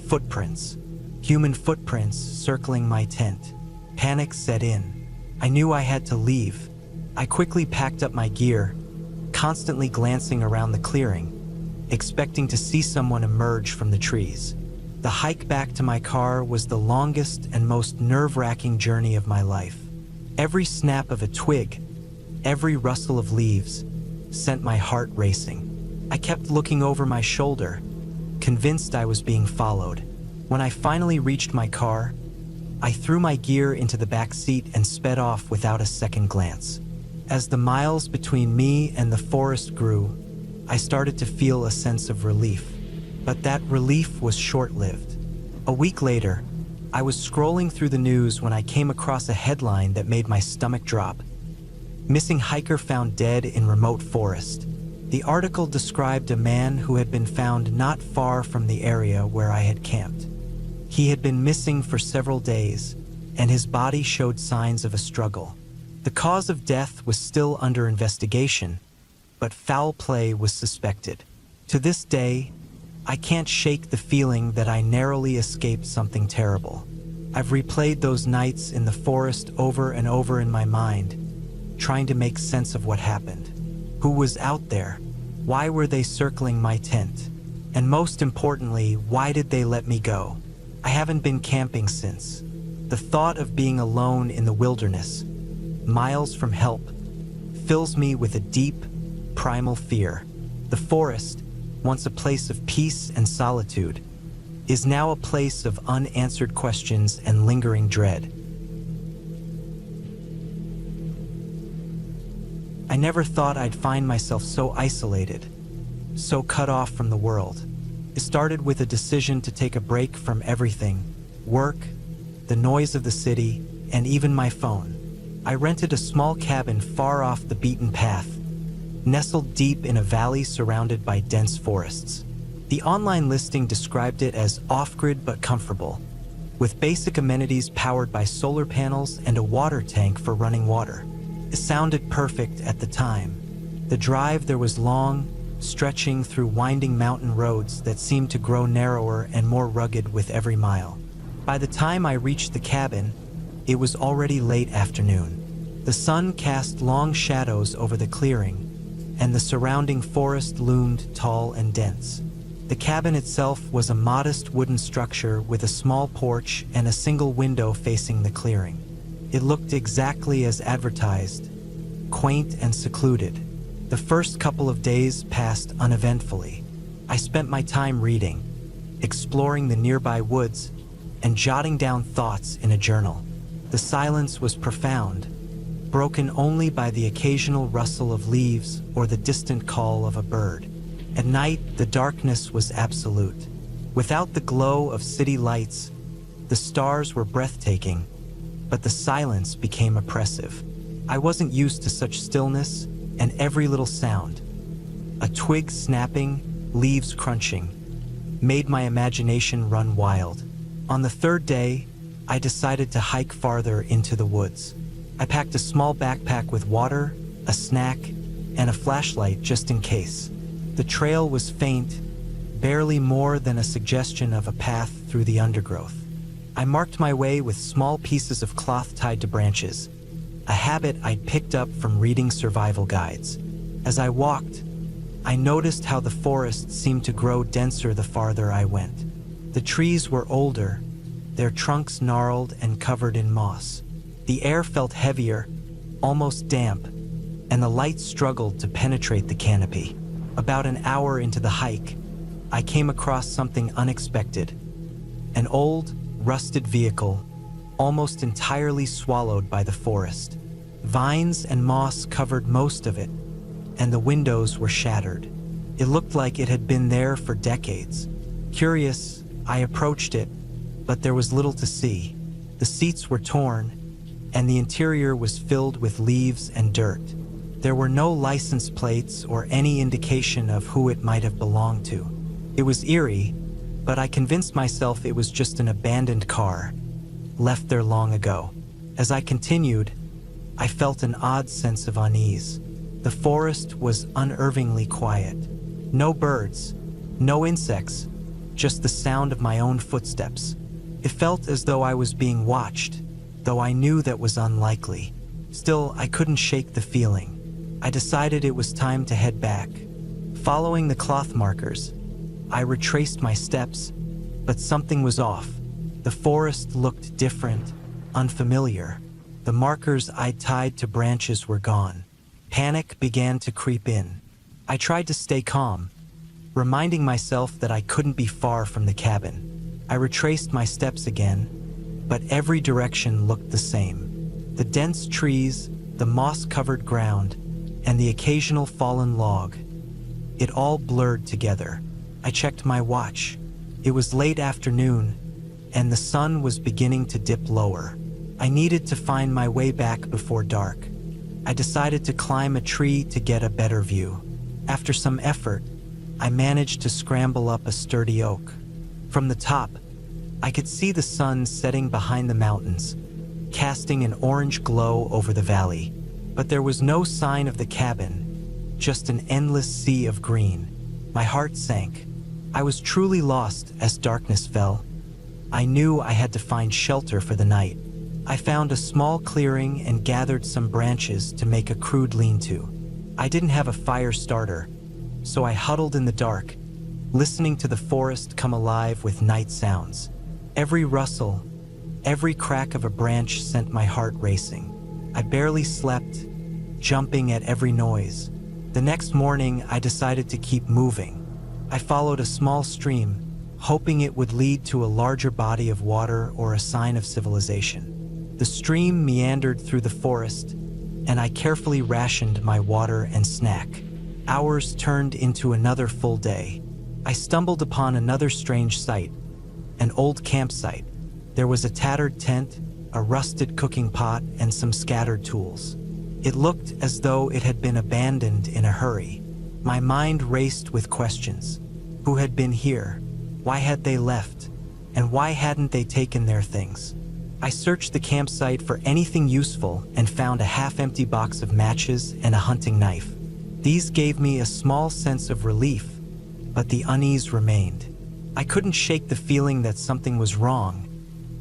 Footprints. Human footprints circling my tent. Panic set in. I knew I had to leave. I quickly packed up my gear, constantly glancing around the clearing, expecting to see someone emerge from the trees. The hike back to my car was the longest and most nerve-wracking journey of my life. Every snap of a twig, every rustle of leaves, sent my heart racing. I kept looking over my shoulder, convinced I was being followed. When I finally reached my car, I threw my gear into the back seat and sped off without a second glance. As the miles between me and the forest grew, I started to feel a sense of relief. But that relief was short-lived. A week later, I was scrolling through the news when I came across a headline that made my stomach drop. Missing hiker found dead in remote forest. The article described a man who had been found not far from the area where I had camped. He had been missing for several days, and his body showed signs of a struggle. The cause of death was still under investigation, but foul play was suspected. To this day, I can't shake the feeling that I narrowly escaped something terrible. I've replayed those nights in the forest over and over in my mind, trying to make sense of what happened. Who was out there? Why were they circling my tent? And most importantly, why did they let me go? I haven't been camping since. The thought of being alone in the wilderness, miles from help, fills me with a deep, primal fear. The forest, once a place of peace and solitude, is now a place of unanswered questions and lingering dread. I never thought I'd find myself so isolated, so cut off from the world. It started with a decision to take a break from everything: work, the noise of the city, and even my phone. I rented a small cabin far off the beaten path, nestled deep in a valley surrounded by dense forests. The online listing described it as off-grid but comfortable, with basic amenities powered by solar panels and a water tank for running water. It sounded perfect at the time. The drive there was long, stretching through winding mountain roads that seemed to grow narrower and more rugged with every mile. By the time I reached the cabin, it was already late afternoon. The sun cast long shadows over the clearing, and the surrounding forest loomed tall and dense. The cabin itself was a modest wooden structure with a small porch and a single window facing the clearing. It looked exactly as advertised, quaint and secluded. The first couple of days passed uneventfully. I spent my time reading, exploring the nearby woods, and jotting down thoughts in a journal. The silence was profound, broken only by the occasional rustle of leaves or the distant call of a bird. At night, the darkness was absolute. Without the glow of city lights, the stars were breathtaking, but the silence became oppressive. I wasn't used to such stillness, and every little sound, a twig snapping, leaves crunching, made my imagination run wild. On the third day, I decided to hike farther into the woods. I packed a small backpack with water, a snack, and a flashlight just in case. The trail was faint, barely more than a suggestion of a path through the undergrowth. I marked my way with small pieces of cloth tied to branches, a habit I'd picked up from reading survival guides. As I walked, I noticed how the forest seemed to grow denser the farther I went. The trees were older, their trunks gnarled and covered in moss. The air felt heavier, almost damp, and the light struggled to penetrate the canopy. About an hour into the hike, I came across something unexpected. An old, rusted vehicle, almost entirely swallowed by the forest. Vines and moss covered most of it, and the windows were shattered. It looked like it had been there for decades. Curious, I approached it, but there was little to see. The seats were torn, and the interior was filled with leaves and dirt. There were no license plates or any indication of who it might have belonged to. It was eerie, but I convinced myself it was just an abandoned car, left there long ago. As I continued, I felt an odd sense of unease. The forest was unnervingly quiet. No birds, no insects, just the sound of my own footsteps. It felt as though I was being watched, though I knew that was unlikely. Still, I couldn't shake the feeling. I decided it was time to head back. Following the cloth markers, I retraced my steps, but something was off. The forest looked different, unfamiliar. The markers I'd tied to branches were gone. Panic began to creep in. I tried to stay calm, reminding myself that I couldn't be far from the cabin. I retraced my steps again, but every direction looked the same. The dense trees, the moss-covered ground, and the occasional fallen log. It all blurred together. I checked my watch. It was late afternoon, and the sun was beginning to dip lower. I needed to find my way back before dark. I decided to climb a tree to get a better view. After some effort, I managed to scramble up a sturdy oak. From the top, I could see the sun setting behind the mountains, casting an orange glow over the valley. But there was no sign of the cabin, just an endless sea of green. My heart sank. I was truly lost as darkness fell. I knew I had to find shelter for the night. I found a small clearing and gathered some branches to make a crude lean-to. I didn't have a fire starter, so I huddled in the dark, listening to the forest come alive with night sounds. Every rustle, every crack of a branch sent my heart racing. I barely slept, jumping at every noise. The next morning, I decided to keep moving. I followed a small stream, hoping it would lead to a larger body of water or a sign of civilization. The stream meandered through the forest, and I carefully rationed my water and snack. Hours turned into another full day. I stumbled upon another strange sight, an old campsite. There was a tattered tent, a rusted cooking pot, and some scattered tools. It looked as though it had been abandoned in a hurry. My mind raced with questions. Who had been here? Why had they left? And why hadn't they taken their things? I searched the campsite for anything useful and found a half-empty box of matches and a hunting knife. These gave me a small sense of relief, but the unease remained. I couldn't shake the feeling that something was wrong,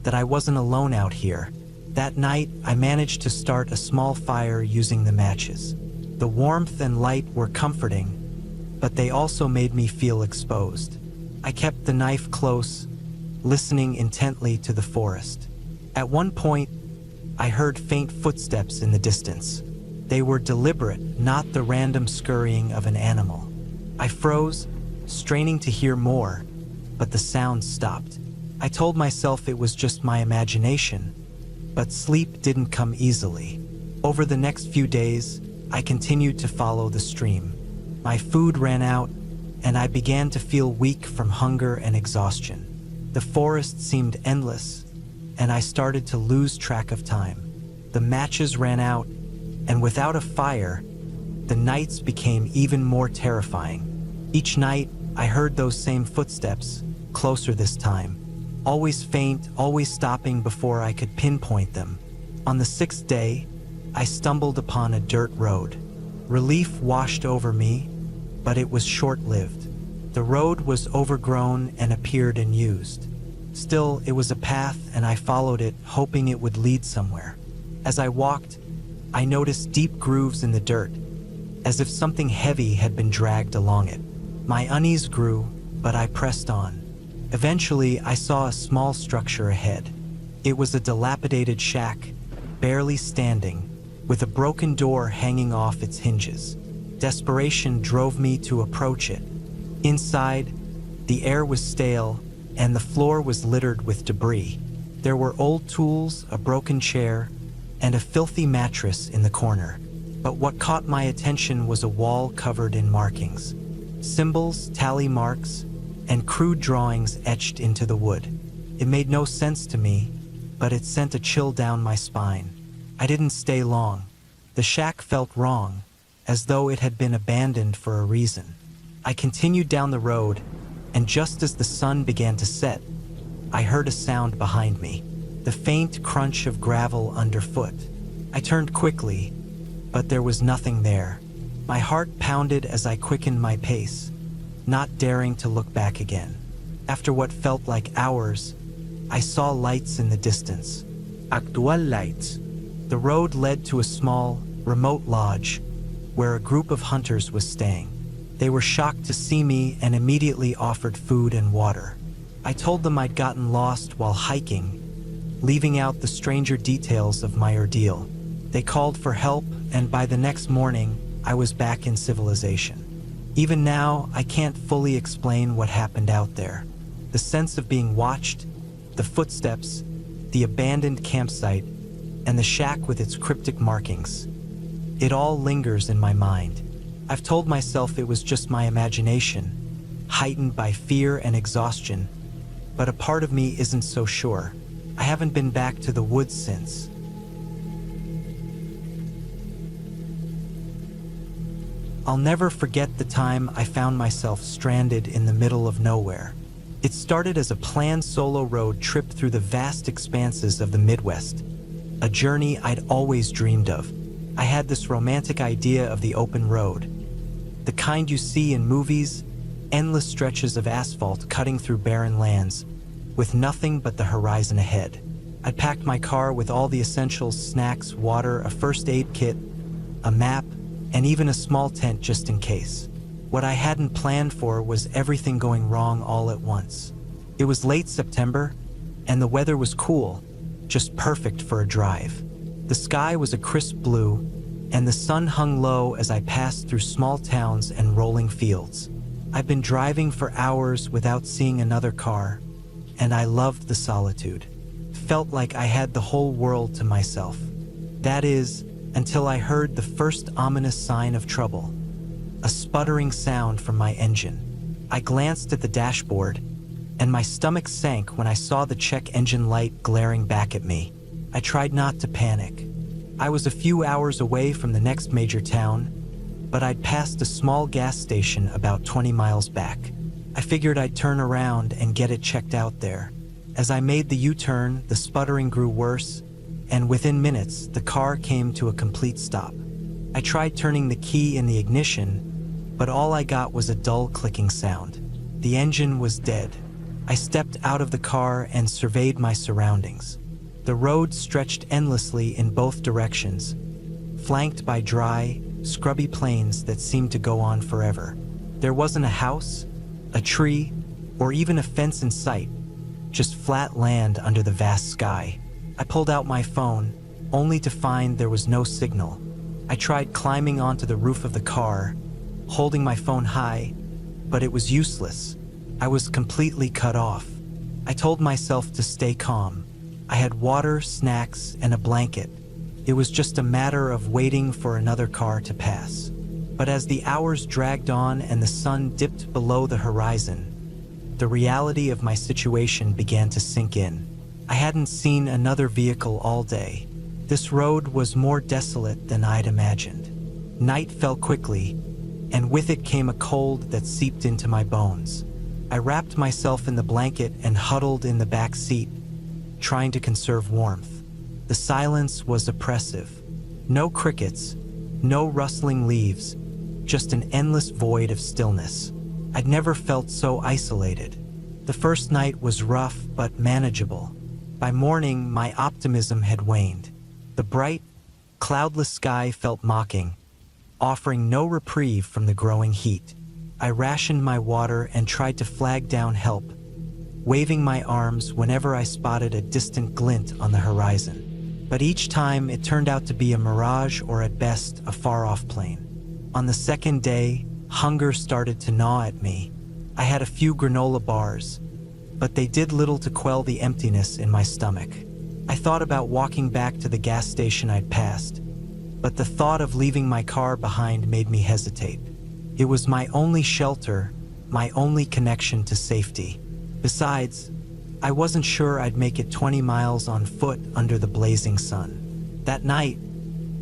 that I wasn't alone out here. That night, I managed to start a small fire using the matches. The warmth and light were comforting, but they also made me feel exposed. I kept the knife close, listening intently to the forest. At one point, I heard faint footsteps in the distance. They were deliberate, not the random scurrying of an animal. I froze, straining to hear more, but the sound stopped. I told myself it was just my imagination, but sleep didn't come easily. Over the next few days, I continued to follow the stream. My food ran out, and I began to feel weak from hunger and exhaustion. The forest seemed endless, and I started to lose track of time. The matches ran out, and without a fire, the nights became even more terrifying. Each night, I heard those same footsteps, closer this time. Always faint, always stopping before I could pinpoint them. On the 6th day, I stumbled upon a dirt road. Relief washed over me, but it was short-lived. The road was overgrown and appeared unused. Still, it was a path, and I followed it, hoping it would lead somewhere. As I walked, I noticed deep grooves in the dirt, as if something heavy had been dragged along it. My unease grew, but I pressed on. Eventually, I saw a small structure ahead. It was a dilapidated shack, barely standing, with a broken door hanging off its hinges. Desperation drove me to approach it. Inside, the air was stale, and the floor was littered with debris. There were old tools, a broken chair, and a filthy mattress in the corner. But what caught my attention was a wall covered in markings. Symbols, tally marks, and crude drawings etched into the wood. It made no sense to me, but it sent a chill down my spine. I didn't stay long. The shack felt wrong, as though it had been abandoned for a reason. I continued down the road, and just as the sun began to set, I heard a sound behind me, the faint crunch of gravel underfoot. I turned quickly, but there was nothing there. My heart pounded as I quickened my pace, not daring to look back again. After what felt like hours, I saw lights in the distance. Actual lights. The road led to a small, remote lodge where a group of hunters was staying. They were shocked to see me and immediately offered food and water. I told them I'd gotten lost while hiking, leaving out the stranger details of my ordeal. They called for help, and by the next morning, I was back in civilization. Even now, I can't fully explain what happened out there. The sense of being watched, the footsteps, the abandoned campsite, and the shack with its cryptic markings. It all lingers in my mind. I've told myself it was just my imagination, heightened by fear and exhaustion, but a part of me isn't so sure. I haven't been back to the woods since. I'll never forget the time I found myself stranded in the middle of nowhere. It started as a planned solo road trip through the vast expanses of the Midwest, a journey I'd always dreamed of. I had this romantic idea of the open road, the kind you see in movies, endless stretches of asphalt cutting through barren lands, with nothing but the horizon ahead. I'd packed my car with all the essentials: snacks, water, a first aid kit, a map, and even a small tent just in case. What I hadn't planned for was everything going wrong all at once. It was late September, and the weather was cool, just perfect for a drive. The sky was a crisp blue, and the sun hung low as I passed through small towns and rolling fields. I've been driving for hours without seeing another car, and I loved the solitude. Felt like I had the whole world to myself. That is, until I heard the first ominous sign of trouble, a sputtering sound from my engine. I glanced at the dashboard, and my stomach sank when I saw the check engine light glaring back at me. I tried not to panic. I was a few hours away from the next major town, but I'd passed a small gas station about 20 miles back. I figured I'd turn around and get it checked out there. As I made the U-turn, the sputtering grew worse, and within minutes, the car came to a complete stop. I tried turning the key in the ignition, but all I got was a dull clicking sound. The engine was dead. I stepped out of the car and surveyed my surroundings. The road stretched endlessly in both directions, flanked by dry, scrubby plains that seemed to go on forever. There wasn't a house, a tree, or even a fence in sight, just flat land under the vast sky. I pulled out my phone, only to find there was no signal. I tried climbing onto the roof of the car, holding my phone high, but it was useless. I was completely cut off. I told myself to stay calm. I had water, snacks, and a blanket. It was just a matter of waiting for another car to pass. But as the hours dragged on and the sun dipped below the horizon, the reality of my situation began to sink in. I hadn't seen another vehicle all day. This road was more desolate than I'd imagined. Night fell quickly, and with it came a cold that seeped into my bones. I wrapped myself in the blanket and huddled in the back seat, trying to conserve warmth. The silence was oppressive. No crickets, no rustling leaves, just an endless void of stillness. I'd never felt so isolated. The first night was rough but manageable. By morning, my optimism had waned. The bright, cloudless sky felt mocking, offering no reprieve from the growing heat. I rationed my water and tried to flag down help, waving my arms whenever I spotted a distant glint on the horizon. But each time it turned out to be a mirage or at best a far-off plane. On the second day, hunger started to gnaw at me. I had a few granola bars, but they did little to quell the emptiness in my stomach. I thought about walking back to the gas station I'd passed, but the thought of leaving my car behind made me hesitate. It was my only shelter, my only connection to safety. Besides, I wasn't sure I'd make it 20 miles on foot under the blazing sun. That night,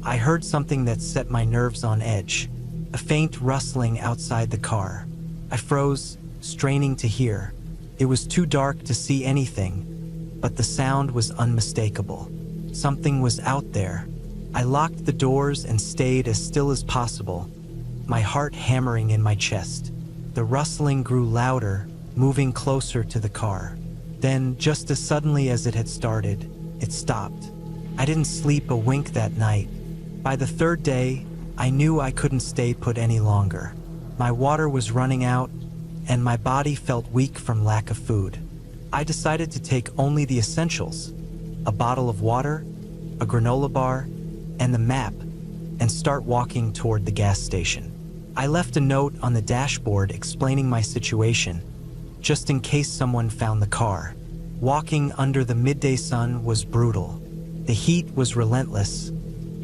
I heard something that set my nerves on edge, a faint rustling outside the car. I froze, straining to hear. It was too dark to see anything, but the sound was unmistakable. Something was out there. I locked the doors and stayed as still as possible, my heart hammering in my chest. The rustling grew louder, moving closer to the car. Then, just as suddenly as it had started, it stopped. I didn't sleep a wink that night. By the third day, I knew I couldn't stay put any longer. My water was running out, and my body felt weak from lack of food. I decided to take only the essentials: a bottle of water, a granola bar, and the map, and start walking toward the gas station. I left a note on the dashboard explaining my situation, just in case someone found the car. Walking under the midday sun was brutal. The heat was relentless,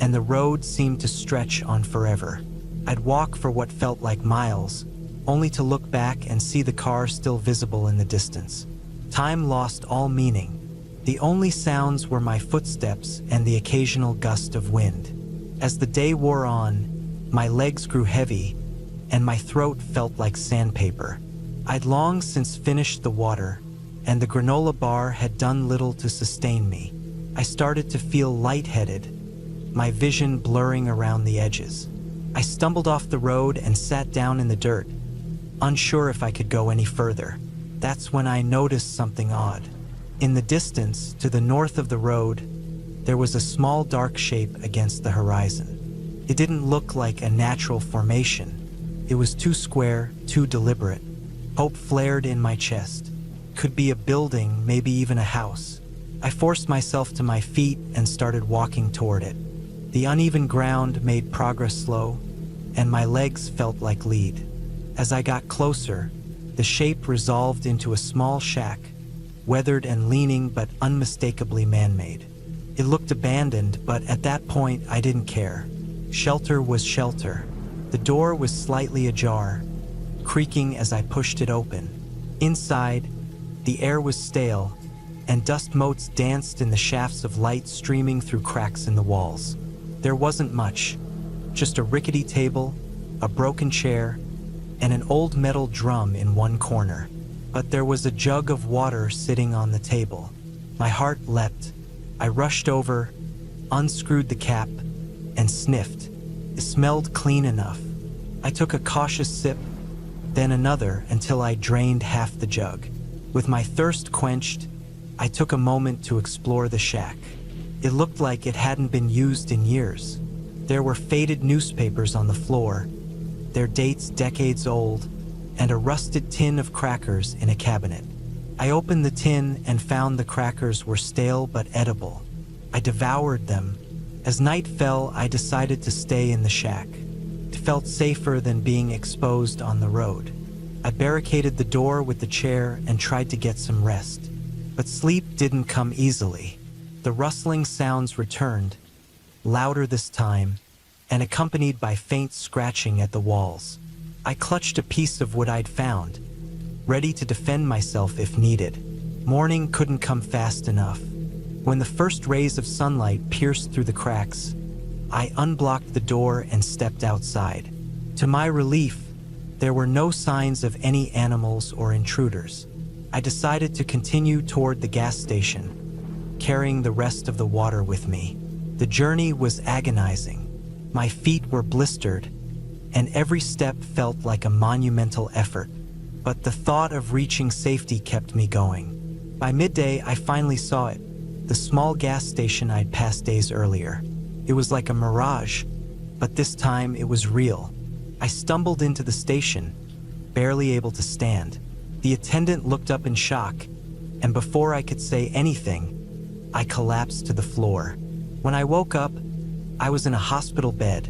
and the road seemed to stretch on forever. I'd walk for what felt like miles, only to look back and see the car still visible in the distance. Time lost all meaning. The only sounds were my footsteps and the occasional gust of wind. As the day wore on, my legs grew heavy, and my throat felt like sandpaper. I'd long since finished the water, and the granola bar had done little to sustain me. I started to feel lightheaded, my vision blurring around the edges. I stumbled off the road and sat down in the dirt, unsure if I could go any further. That's when I noticed something odd. In the distance, to the north of the road, there was a small dark shape against the horizon. It didn't look like a natural formation. It was too square, too deliberate. Hope flared in my chest. Could be a building, maybe even a house. I forced myself to my feet and started walking toward it. The uneven ground made progress slow, and my legs felt like lead. As I got closer, the shape resolved into a small shack, weathered and leaning but unmistakably man-made. It looked abandoned, but at that point I didn't care. Shelter was shelter. The door was slightly ajar, creaking as I pushed it open. Inside, the air was stale, and dust motes danced in the shafts of light streaming through cracks in the walls. There wasn't much, just a rickety table, a broken chair, and an old metal drum in one corner. But there was a jug of water sitting on the table. My heart leapt. I rushed over, unscrewed the cap, and sniffed. It smelled clean enough. I took a cautious sip, then another until I drained half the jug. With my thirst quenched, I took a moment to explore the shack. It looked like it hadn't been used in years. There were faded newspapers on the floor, their dates decades old, and a rusted tin of crackers in a cabinet. I opened the tin and found the crackers were stale but edible. I devoured them. As night fell, I decided to stay in the shack. It felt safer than being exposed on the road. I barricaded the door with the chair and tried to get some rest. But sleep didn't come easily. The rustling sounds returned, louder this time, and accompanied by faint scratching at the walls. I clutched a piece of wood I'd found, ready to defend myself if needed. Morning couldn't come fast enough. When the first rays of sunlight pierced through the cracks, I unblocked the door and stepped outside. To my relief, there were no signs of any animals or intruders. I decided to continue toward the gas station, carrying the rest of the water with me. The journey was agonizing. My feet were blistered, and every step felt like a monumental effort. But the thought of reaching safety kept me going. By midday, I finally saw it, the small gas station I'd passed days earlier. It was like a mirage, but this time it was real. I stumbled into the station, barely able to stand. The attendant looked up in shock, and before I could say anything, I collapsed to the floor. When I woke up, I was in a hospital bed,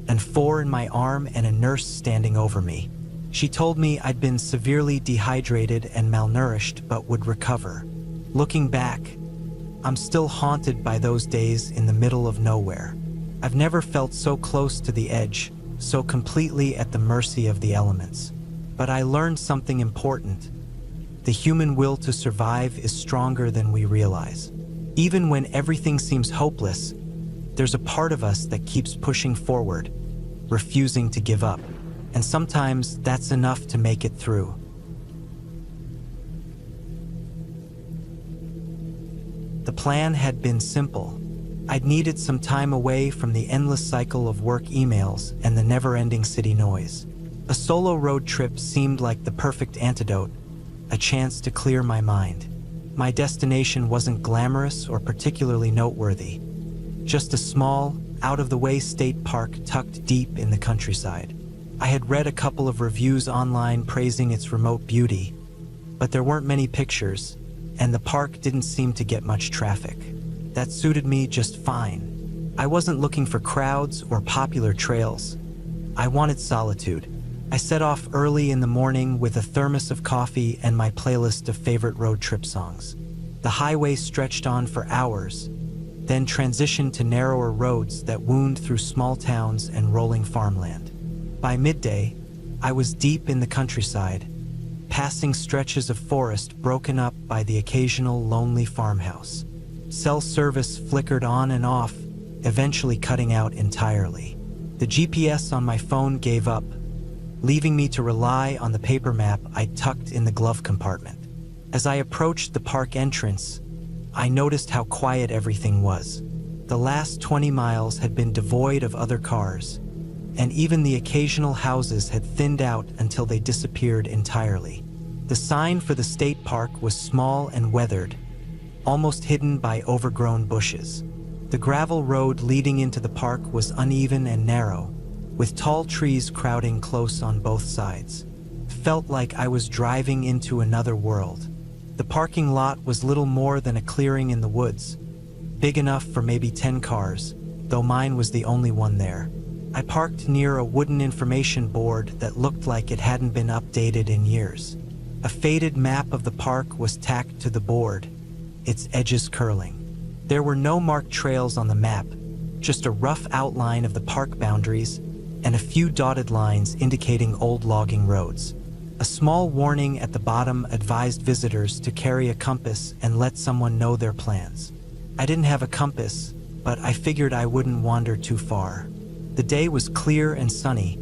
and 4 in my arm and a nurse standing over me. She told me I'd been severely dehydrated and malnourished but would recover. Looking back, I'm still haunted by those days in the middle of nowhere. I've never felt so close to the edge, so completely at the mercy of the elements. But I learned something important. The human will to survive is stronger than we realize. Even when everything seems hopeless, there's a part of us that keeps pushing forward, refusing to give up. And sometimes that's enough to make it through. The plan had been simple. I'd needed some time away from the endless cycle of work emails and the never-ending city noise. A solo road trip seemed like the perfect antidote, a chance to clear my mind. My destination wasn't glamorous or particularly noteworthy, just a small, out-of-the-way state park tucked deep in the countryside. I had read a couple of reviews online praising its remote beauty, but there weren't many pictures, and the park didn't seem to get much traffic. That suited me just fine. I wasn't looking for crowds or popular trails. I wanted solitude. I set off early in the morning with a thermos of coffee and my playlist of favorite road trip songs. The highway stretched on for hours, then transitioned to narrower roads that wound through small towns and rolling farmland. By midday, I was deep in the countryside, passing stretches of forest broken up by the occasional lonely farmhouse. Cell service flickered on and off, eventually cutting out entirely. The GPS on my phone gave up, leaving me to rely on the paper map I'd tucked in the glove compartment. As I approached the park entrance, I noticed how quiet everything was. The last 20 miles had been devoid of other cars, and even the occasional houses had thinned out until they disappeared entirely. The sign for the state park was small and weathered, almost hidden by overgrown bushes. The gravel road leading into the park was uneven and narrow, with tall trees crowding close on both sides. It felt like I was driving into another world. The parking lot was little more than a clearing in the woods, big enough for maybe 10 cars, though mine was the only one there. I parked near a wooden information board that looked like it hadn't been updated in years. A faded map of the park was tacked to the board, its edges curling. There were no marked trails on the map, just a rough outline of the park boundaries and a few dotted lines indicating old logging roads. A small warning at the bottom advised visitors to carry a compass and let someone know their plans. I didn't have a compass, but I figured I wouldn't wander too far. The day was clear and sunny,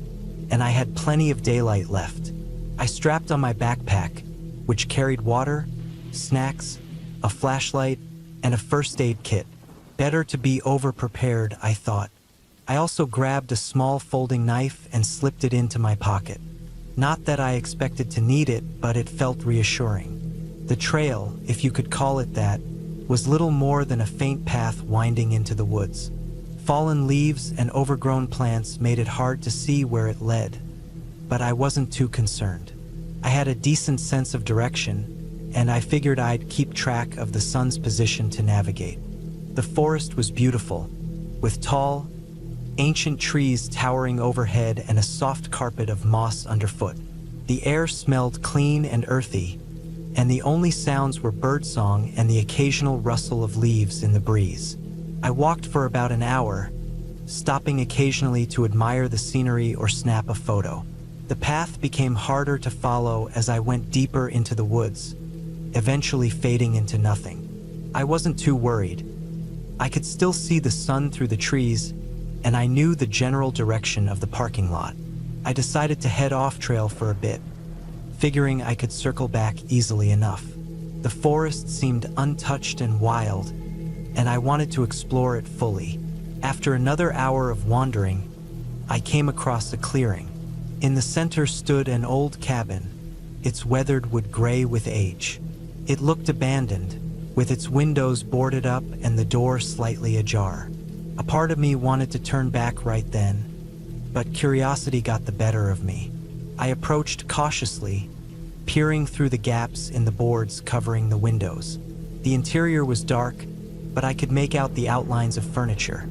and I had plenty of daylight left. I strapped on my backpack, which carried water, snacks, a flashlight, and a first aid kit. Better to be over-prepared, I thought. I also grabbed a small folding knife and slipped it into my pocket. Not that I expected to need it, but it felt reassuring. The trail, if you could call it that, was little more than a faint path winding into the woods. Fallen leaves and overgrown plants made it hard to see where it led, but I wasn't too concerned. I had a decent sense of direction, and I figured I'd keep track of the sun's position to navigate. The forest was beautiful, with tall, ancient trees towering overhead and a soft carpet of moss underfoot. The air smelled clean and earthy, and the only sounds were birdsong and the occasional rustle of leaves in the breeze. I walked for about an hour, stopping occasionally to admire the scenery or snap a photo. The path became harder to follow as I went deeper into the woods, eventually fading into nothing. I wasn't too worried. I could still see the sun through the trees, and I knew the general direction of the parking lot. I decided to head off trail for a bit, figuring I could circle back easily enough. The forest seemed untouched and wild, and I wanted to explore it fully. After another hour of wandering, I came across a clearing. In the center stood an old cabin, its weathered wood gray with age. It looked abandoned, with its windows boarded up and the door slightly ajar. A part of me wanted to turn back right then, but curiosity got the better of me. I approached cautiously, peering through the gaps in the boards covering the windows. The interior was dark, but I could make out the outlines of furniture.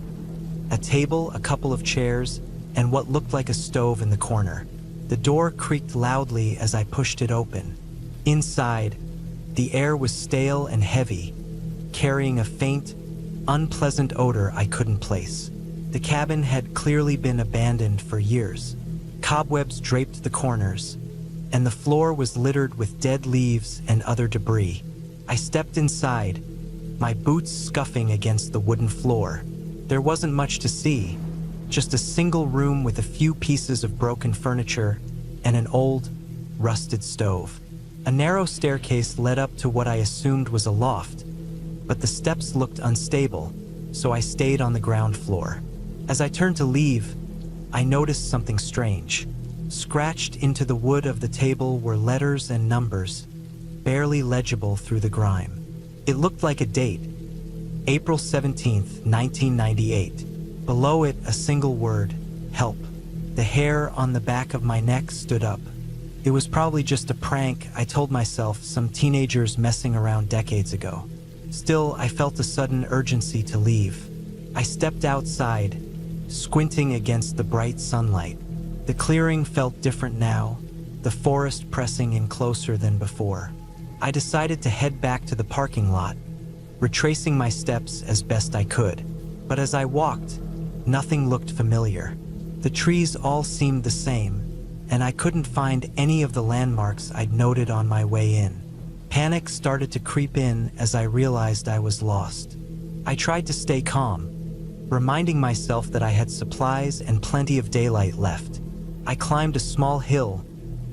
A table, a couple of chairs, and what looked like a stove in the corner. The door creaked loudly as I pushed it open. Inside, the air was stale and heavy, carrying a faint, unpleasant odor I couldn't place. The cabin had clearly been abandoned for years. Cobwebs draped the corners, and the floor was littered with dead leaves and other debris. I stepped inside, my boots scuffing against the wooden floor. There wasn't much to see, just a single room with a few pieces of broken furniture and an old, rusted stove. A narrow staircase led up to what I assumed was a loft, but the steps looked unstable, so I stayed on the ground floor. As I turned to leave, I noticed something strange. Scratched into the wood of the table were letters and numbers, barely legible through the grime. It looked like a date, April 17th, 1998. Below it, a single word, help. The hair on the back of my neck stood up. It was probably just a prank, I told myself, some teenagers messing around decades ago. Still, I felt a sudden urgency to leave. I stepped outside, squinting against the bright sunlight. The clearing felt different now, the forest pressing in closer than before. I decided to head back to the parking lot, retracing my steps as best I could. But as I walked, nothing looked familiar. The trees all seemed the same, and I couldn't find any of the landmarks I'd noted on my way in. Panic started to creep in as I realized I was lost. I tried to stay calm, reminding myself that I had supplies and plenty of daylight left. I climbed a small hill,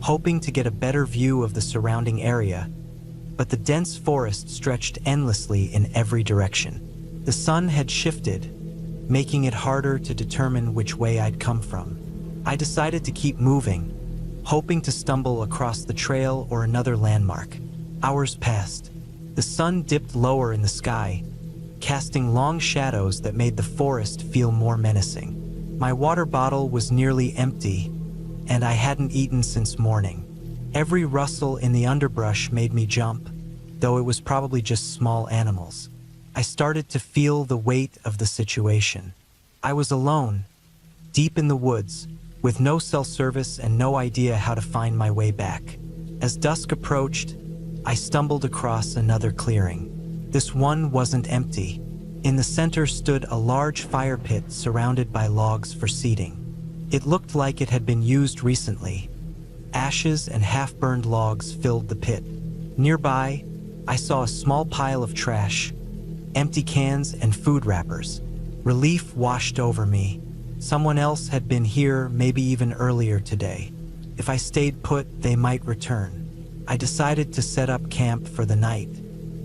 hoping to get a better view of the surrounding area, but the dense forest stretched endlessly in every direction. The sun had shifted, making it harder to determine which way I'd come from. I decided to keep moving, hoping to stumble across the trail or another landmark. Hours passed. The sun dipped lower in the sky, casting long shadows that made the forest feel more menacing. My water bottle was nearly empty, and I hadn't eaten since morning. Every rustle in the underbrush made me jump, though it was probably just small animals. I started to feel the weight of the situation. I was alone, deep in the woods, with no cell service and no idea how to find my way back. As dusk approached, I stumbled across another clearing. This one wasn't empty. In the center stood a large fire pit surrounded by logs for seating. It looked like it had been used recently. Ashes and half-burned logs filled the pit. Nearby, I saw a small pile of trash, empty cans and food wrappers. Relief washed over me. Someone else had been here, maybe even earlier today. If I stayed put, they might return. I decided to set up camp for the night.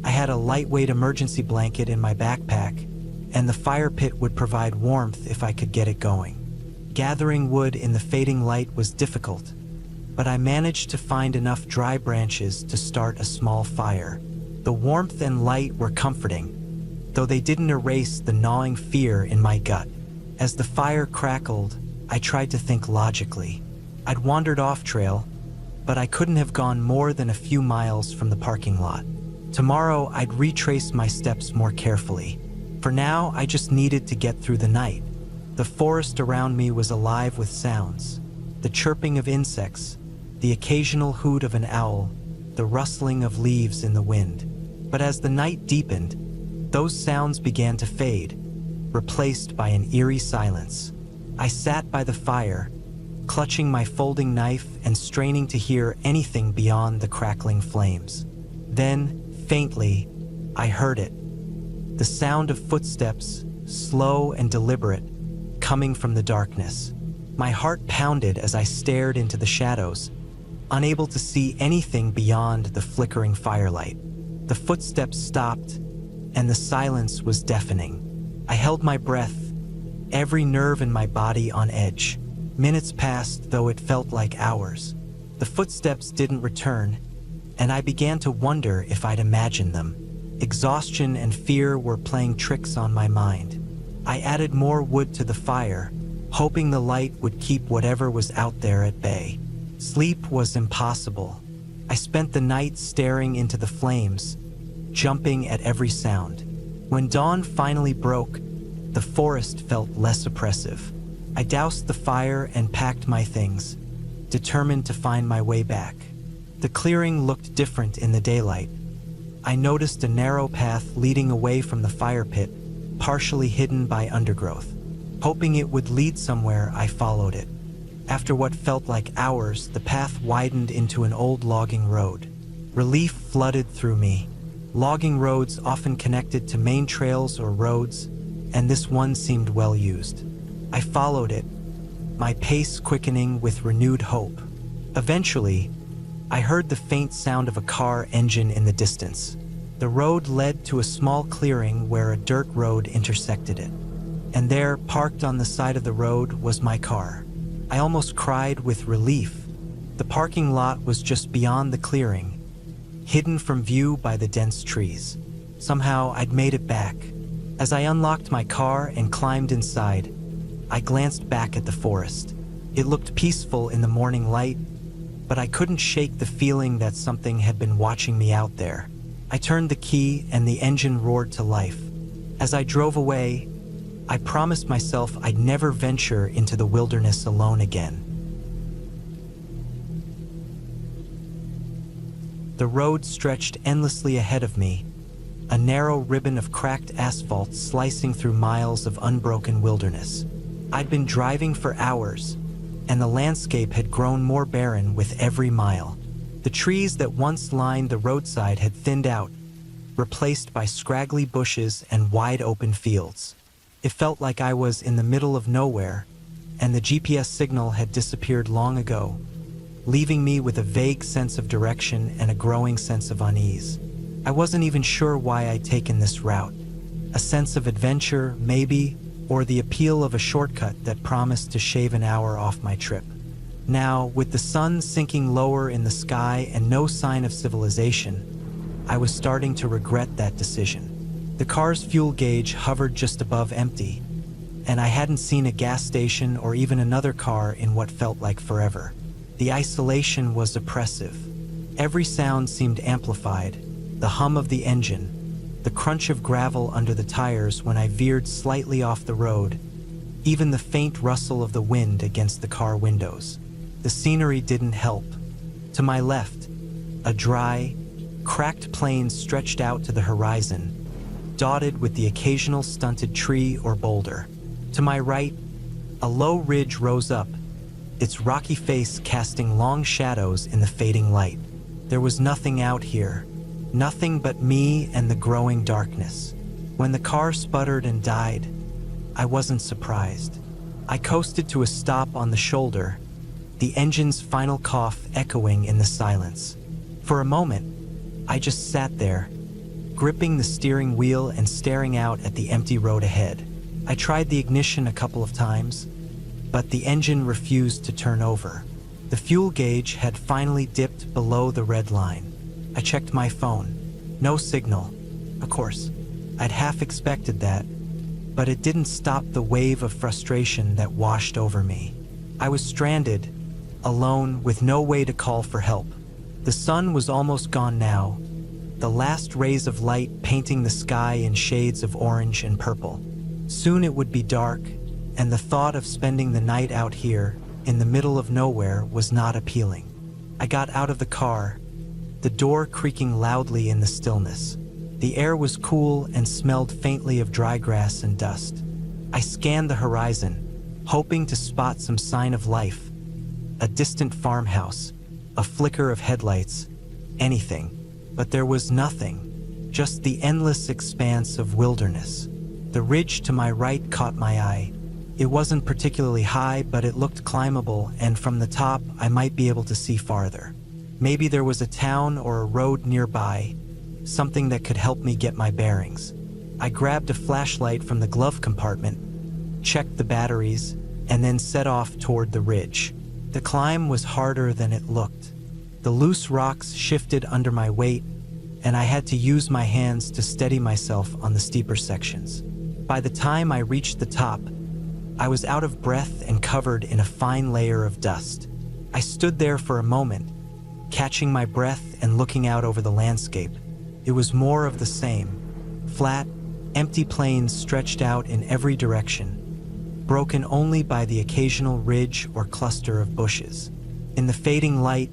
I had a lightweight emergency blanket in my backpack, and the fire pit would provide warmth if I could get it going. Gathering wood in the fading light was difficult, but I managed to find enough dry branches to start a small fire. The warmth and light were comforting, though they didn't erase the gnawing fear in my gut. As the fire crackled, I tried to think logically. I'd wandered off trail, but I couldn't have gone more than a few miles from the parking lot. Tomorrow, I'd retrace my steps more carefully. For now, I just needed to get through the night. The forest around me was alive with sounds. The chirping of insects, the occasional hoot of an owl, the rustling of leaves in the wind. But as the night deepened, those sounds began to fade, replaced by an eerie silence. I sat by the fire, clutching my folding knife and straining to hear anything beyond the crackling flames. Then, faintly, I heard it. The sound of footsteps, slow and deliberate, coming from the darkness. My heart pounded as I stared into the shadows, unable to see anything beyond the flickering firelight. The footsteps stopped, and the silence was deafening. I held my breath, every nerve in my body on edge. Minutes passed, though it felt like hours. The footsteps didn't return, and I began to wonder if I'd imagined them. Exhaustion and fear were playing tricks on my mind. I added more wood to the fire, hoping the light would keep whatever was out there at bay. Sleep was impossible. I spent the night staring into the flames, jumping at every sound. When dawn finally broke, the forest felt less oppressive. I doused the fire and packed my things, determined to find my way back. The clearing looked different in the daylight. I noticed a narrow path leading away from the fire pit, partially hidden by undergrowth. Hoping it would lead somewhere, I followed it. After what felt like hours, the path widened into an old logging road. Relief flooded through me. Logging roads often connected to main trails or roads, and this one seemed well used. I followed it, my pace quickening with renewed hope. Eventually, I heard the faint sound of a car engine in the distance. The road led to a small clearing where a dirt road intersected it. And there, parked on the side of the road, was my car. I almost cried with relief. The parking lot was just beyond the clearing, hidden from view by the dense trees. Somehow, I'd made it back. As I unlocked my car and climbed inside, I glanced back at the forest. It looked peaceful in the morning light, but I couldn't shake the feeling that something had been watching me out there. I turned the key and the engine roared to life. As I drove away, I promised myself I'd never venture into the wilderness alone again. The road stretched endlessly ahead of me, a narrow ribbon of cracked asphalt slicing through miles of unbroken wilderness. I'd been driving for hours, and the landscape had grown more barren with every mile. The trees that once lined the roadside had thinned out, replaced by scraggly bushes and wide open fields. It felt like I was in the middle of nowhere, and the GPS signal had disappeared long ago, leaving me with a vague sense of direction and a growing sense of unease. I wasn't even sure why I'd taken this route. A sense of adventure, maybe, or the appeal of a shortcut that promised to shave an hour off my trip. Now, with the sun sinking lower in the sky and no sign of civilization, I was starting to regret that decision. The car's fuel gauge hovered just above empty, and I hadn't seen a gas station or even another car in what felt like forever. The isolation was oppressive. Every sound seemed amplified: the hum of the engine, the crunch of gravel under the tires when I veered slightly off the road, even the faint rustle of the wind against the car windows. The scenery didn't help. To my left, a dry, cracked plain stretched out to the horizon, dotted with the occasional stunted tree or boulder. To my right, a low ridge rose up, its rocky face casting long shadows in the fading light. There was nothing out here, nothing but me and the growing darkness. When the car sputtered and died, I wasn't surprised. I coasted to a stop on the shoulder, the engine's final cough echoing in the silence. For a moment, I just sat there, gripping the steering wheel and staring out at the empty road ahead. I tried the ignition a couple of times, but the engine refused to turn over. The fuel gauge had finally dipped below the red line. I checked my phone. No signal. Of course, I'd half expected that, but it didn't stop the wave of frustration that washed over me. I was stranded, alone, with no way to call for help. The sun was almost gone now, the last rays of light painting the sky in shades of orange and purple. Soon it would be dark, and the thought of spending the night out here, in the middle of nowhere, was not appealing. I got out of the car, the door creaking loudly in the stillness. The air was cool and smelled faintly of dry grass and dust. I scanned the horizon, hoping to spot some sign of life. A distant farmhouse, a flicker of headlights, anything. But there was nothing, just the endless expanse of wilderness. The ridge to my right caught my eye. It wasn't particularly high, but it looked climbable, and from the top, I might be able to see farther. Maybe there was a town or a road nearby, something that could help me get my bearings. I grabbed a flashlight from the glove compartment, checked the batteries, and then set off toward the ridge. The climb was harder than it looked. The loose rocks shifted under my weight, and I had to use my hands to steady myself on the steeper sections. By the time I reached the top, I was out of breath and covered in a fine layer of dust. I stood there for a moment, catching my breath and looking out over the landscape. It was more of the same. Flat, empty plains stretched out in every direction, broken only by the occasional ridge or cluster of bushes. In the fading light,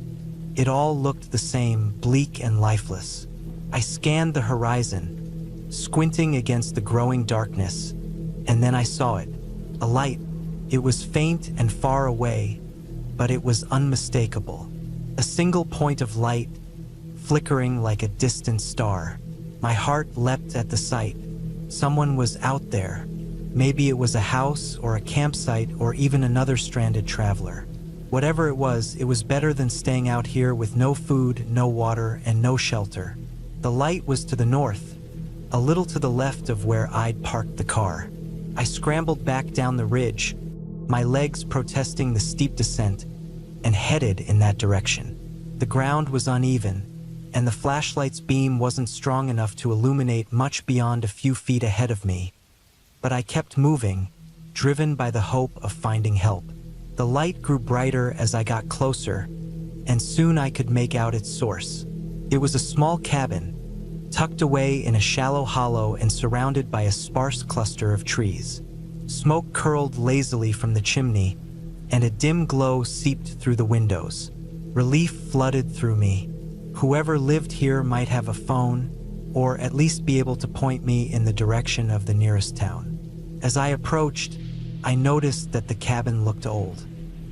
it all looked the same, bleak and lifeless. I scanned the horizon, squinting against the growing darkness, and then I saw it. A light. It was faint and far away, but it was unmistakable. A single point of light, flickering like a distant star. My heart leapt at the sight. Someone was out there. Maybe it was a house or a campsite or even another stranded traveler. Whatever it was better than staying out here with no food, no water, and no shelter. The light was to the north, a little to the left of where I'd parked the car. I scrambled back down the ridge, my legs protesting the steep descent, and headed in that direction. The ground was uneven, and the flashlight's beam wasn't strong enough to illuminate much beyond a few feet ahead of me. But I kept moving, driven by the hope of finding help. The light grew brighter as I got closer, and soon I could make out its source. It was a small cabin, tucked away in a shallow hollow and surrounded by a sparse cluster of trees. Smoke curled lazily from the chimney, and a dim glow seeped through the windows. Relief flooded through me. Whoever lived here might have a phone, or at least be able to point me in the direction of the nearest town. As I approached, I noticed that the cabin looked old.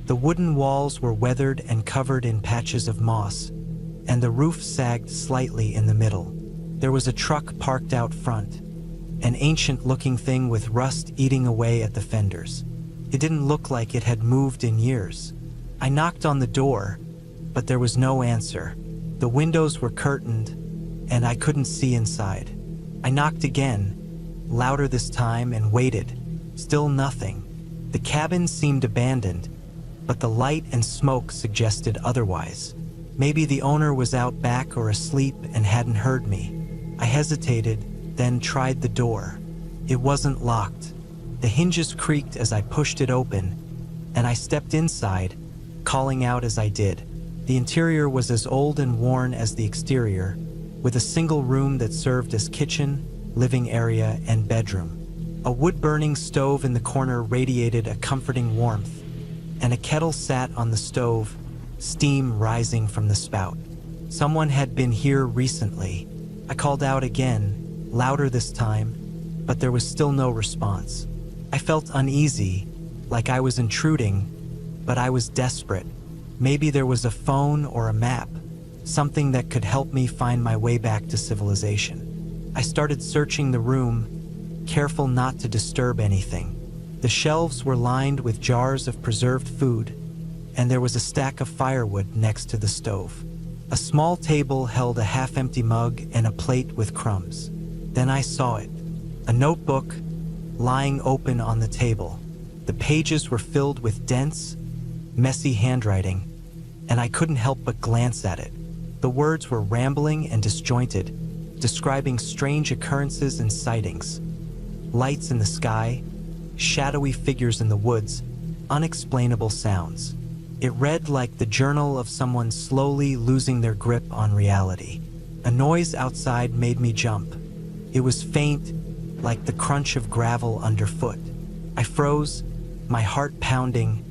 The wooden walls were weathered and covered in patches of moss, and the roof sagged slightly in the middle. There was a truck parked out front, an ancient-looking thing with rust eating away at the fenders. It didn't look like it had moved in years. I knocked on the door, but there was no answer. The windows were curtained, and I couldn't see inside. I knocked again, louder this time, and waited. Still nothing. The cabin seemed abandoned, but the light and smoke suggested otherwise. Maybe the owner was out back or asleep and hadn't heard me. I hesitated, then tried the door. It wasn't locked. The hinges creaked as I pushed it open, and I stepped inside, calling out as I did. The interior was as old and worn as the exterior, with a single room that served as kitchen, living area, and bedroom. A wood-burning stove in the corner radiated a comforting warmth, and a kettle sat on the stove, steam rising from the spout. Someone had been here recently. I called out again, louder this time, but there was still no response. I felt uneasy, like I was intruding, but I was desperate. Maybe there was a phone or a map, something that could help me find my way back to civilization. I started searching the room, careful not to disturb anything. The shelves were lined with jars of preserved food, and there was a stack of firewood next to the stove. A small table held a half-empty mug and a plate with crumbs. Then I saw it, a notebook lying open on the table. The pages were filled with dense, messy handwriting, and I couldn't help but glance at it. The words were rambling and disjointed, describing strange occurrences and sightings. Lights in the sky, shadowy figures in the woods, unexplainable sounds. It read like the journal of someone slowly losing their grip on reality. A noise outside made me jump. It was faint, like the crunch of gravel underfoot. I froze, my heart pounding,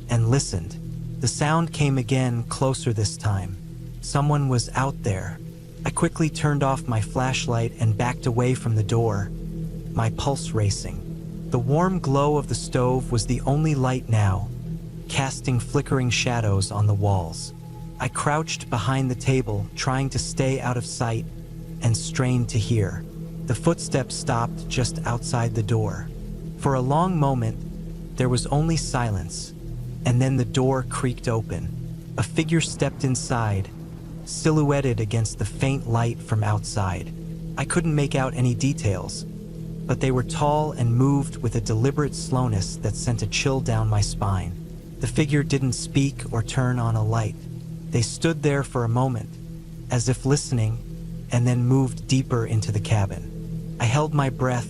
and listened. The sound came again, closer this time. Someone was out there. I quickly turned off my flashlight and backed away from the door, my pulse racing. The warm glow of the stove was the only light now, casting flickering shadows on the walls. I crouched behind the table, trying to stay out of sight, and strained to hear. The footsteps stopped just outside the door. For a long moment, there was only silence, and then the door creaked open. A figure stepped inside, silhouetted against the faint light from outside. I couldn't make out any details, but they were tall and moved with a deliberate slowness that sent a chill down my spine. The figure didn't speak or turn on a light. They stood there for a moment, as if listening, and then moved deeper into the cabin. I held my breath,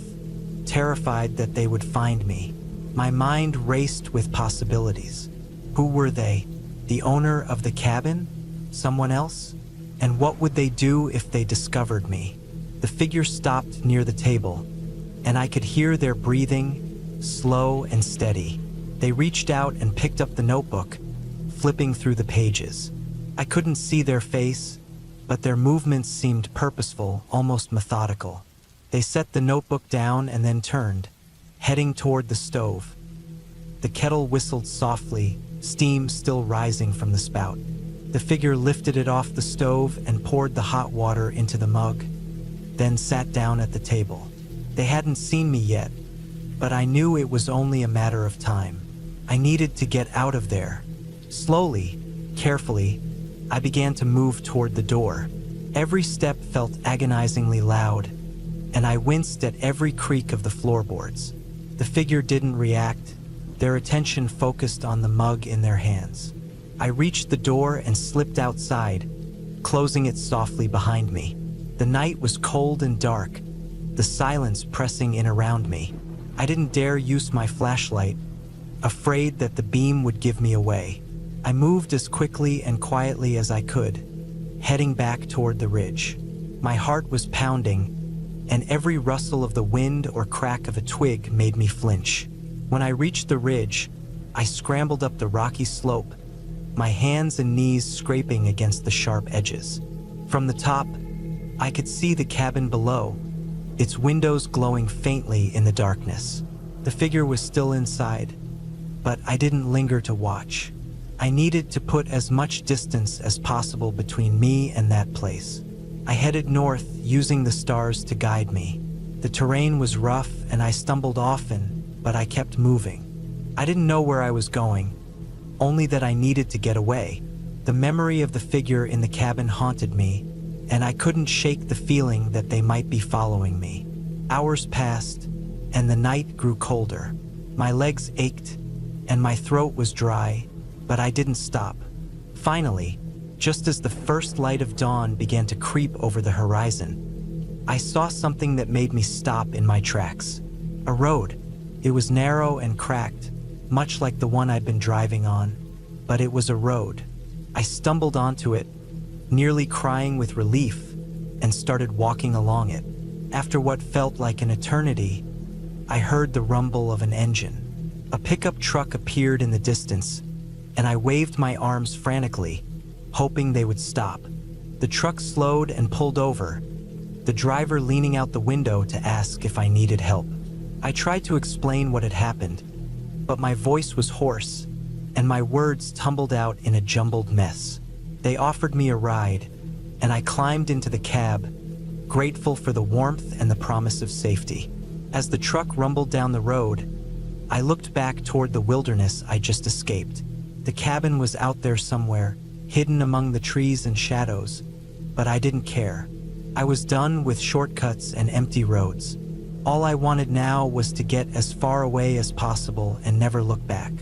terrified that they would find me. My mind raced with possibilities. Who were they? The owner of the cabin? Someone else? And what would they do if they discovered me? The figure stopped near the table, and I could hear their breathing, slow and steady. They reached out and picked up the notebook, flipping through the pages. I couldn't see their face, but their movements seemed purposeful, almost methodical. They set the notebook down and then turned, heading toward the stove. The kettle whistled softly, steam still rising from the spout. The figure lifted it off the stove and poured the hot water into the mug, then sat down at the table. They hadn't seen me yet, but I knew it was only a matter of time. I needed to get out of there. Slowly, carefully, I began to move toward the door. Every step felt agonizingly loud, and I winced at every creak of the floorboards. The figure didn't react, their attention focused on the mug in their hands. I reached the door and slipped outside, closing it softly behind me. The night was cold and dark, the silence pressing in around me. I didn't dare use my flashlight, afraid that the beam would give me away. I moved as quickly and quietly as I could, heading back toward the ridge. My heart was pounding, and every rustle of the wind or crack of a twig made me flinch. When I reached the ridge, I scrambled up the rocky slope, my hands and knees scraping against the sharp edges. From the top, I could see the cabin below, its windows glowing faintly in the darkness. The figure was still inside, but I didn't linger to watch. I needed to put as much distance as possible between me and that place. I headed north, using the stars to guide me. The terrain was rough and I stumbled often, but I kept moving. I didn't know where I was going, only that I needed to get away. The memory of the figure in the cabin haunted me, and I couldn't shake the feeling that they might be following me. Hours passed, and the night grew colder. My legs ached, and my throat was dry, but I didn't stop. Finally, just as the first light of dawn began to creep over the horizon, I saw something that made me stop in my tracks. A road. It was narrow and cracked, much like the one I'd been driving on, but it was a road. I stumbled onto it, nearly crying with relief, and started walking along it. After what felt like an eternity, I heard the rumble of an engine. A pickup truck appeared in the distance, and I waved my arms frantically, hoping they would stop. The truck slowed and pulled over, the driver leaning out the window to ask if I needed help. I tried to explain what had happened, but my voice was hoarse, and my words tumbled out in a jumbled mess. They offered me a ride, and I climbed into the cab, grateful for the warmth and the promise of safety. As the truck rumbled down the road, I looked back toward the wilderness I just escaped. The cabin was out there somewhere, hidden among the trees and shadows, but I didn't care. I was done with shortcuts and empty roads. All I wanted now was to get as far away as possible and never look back.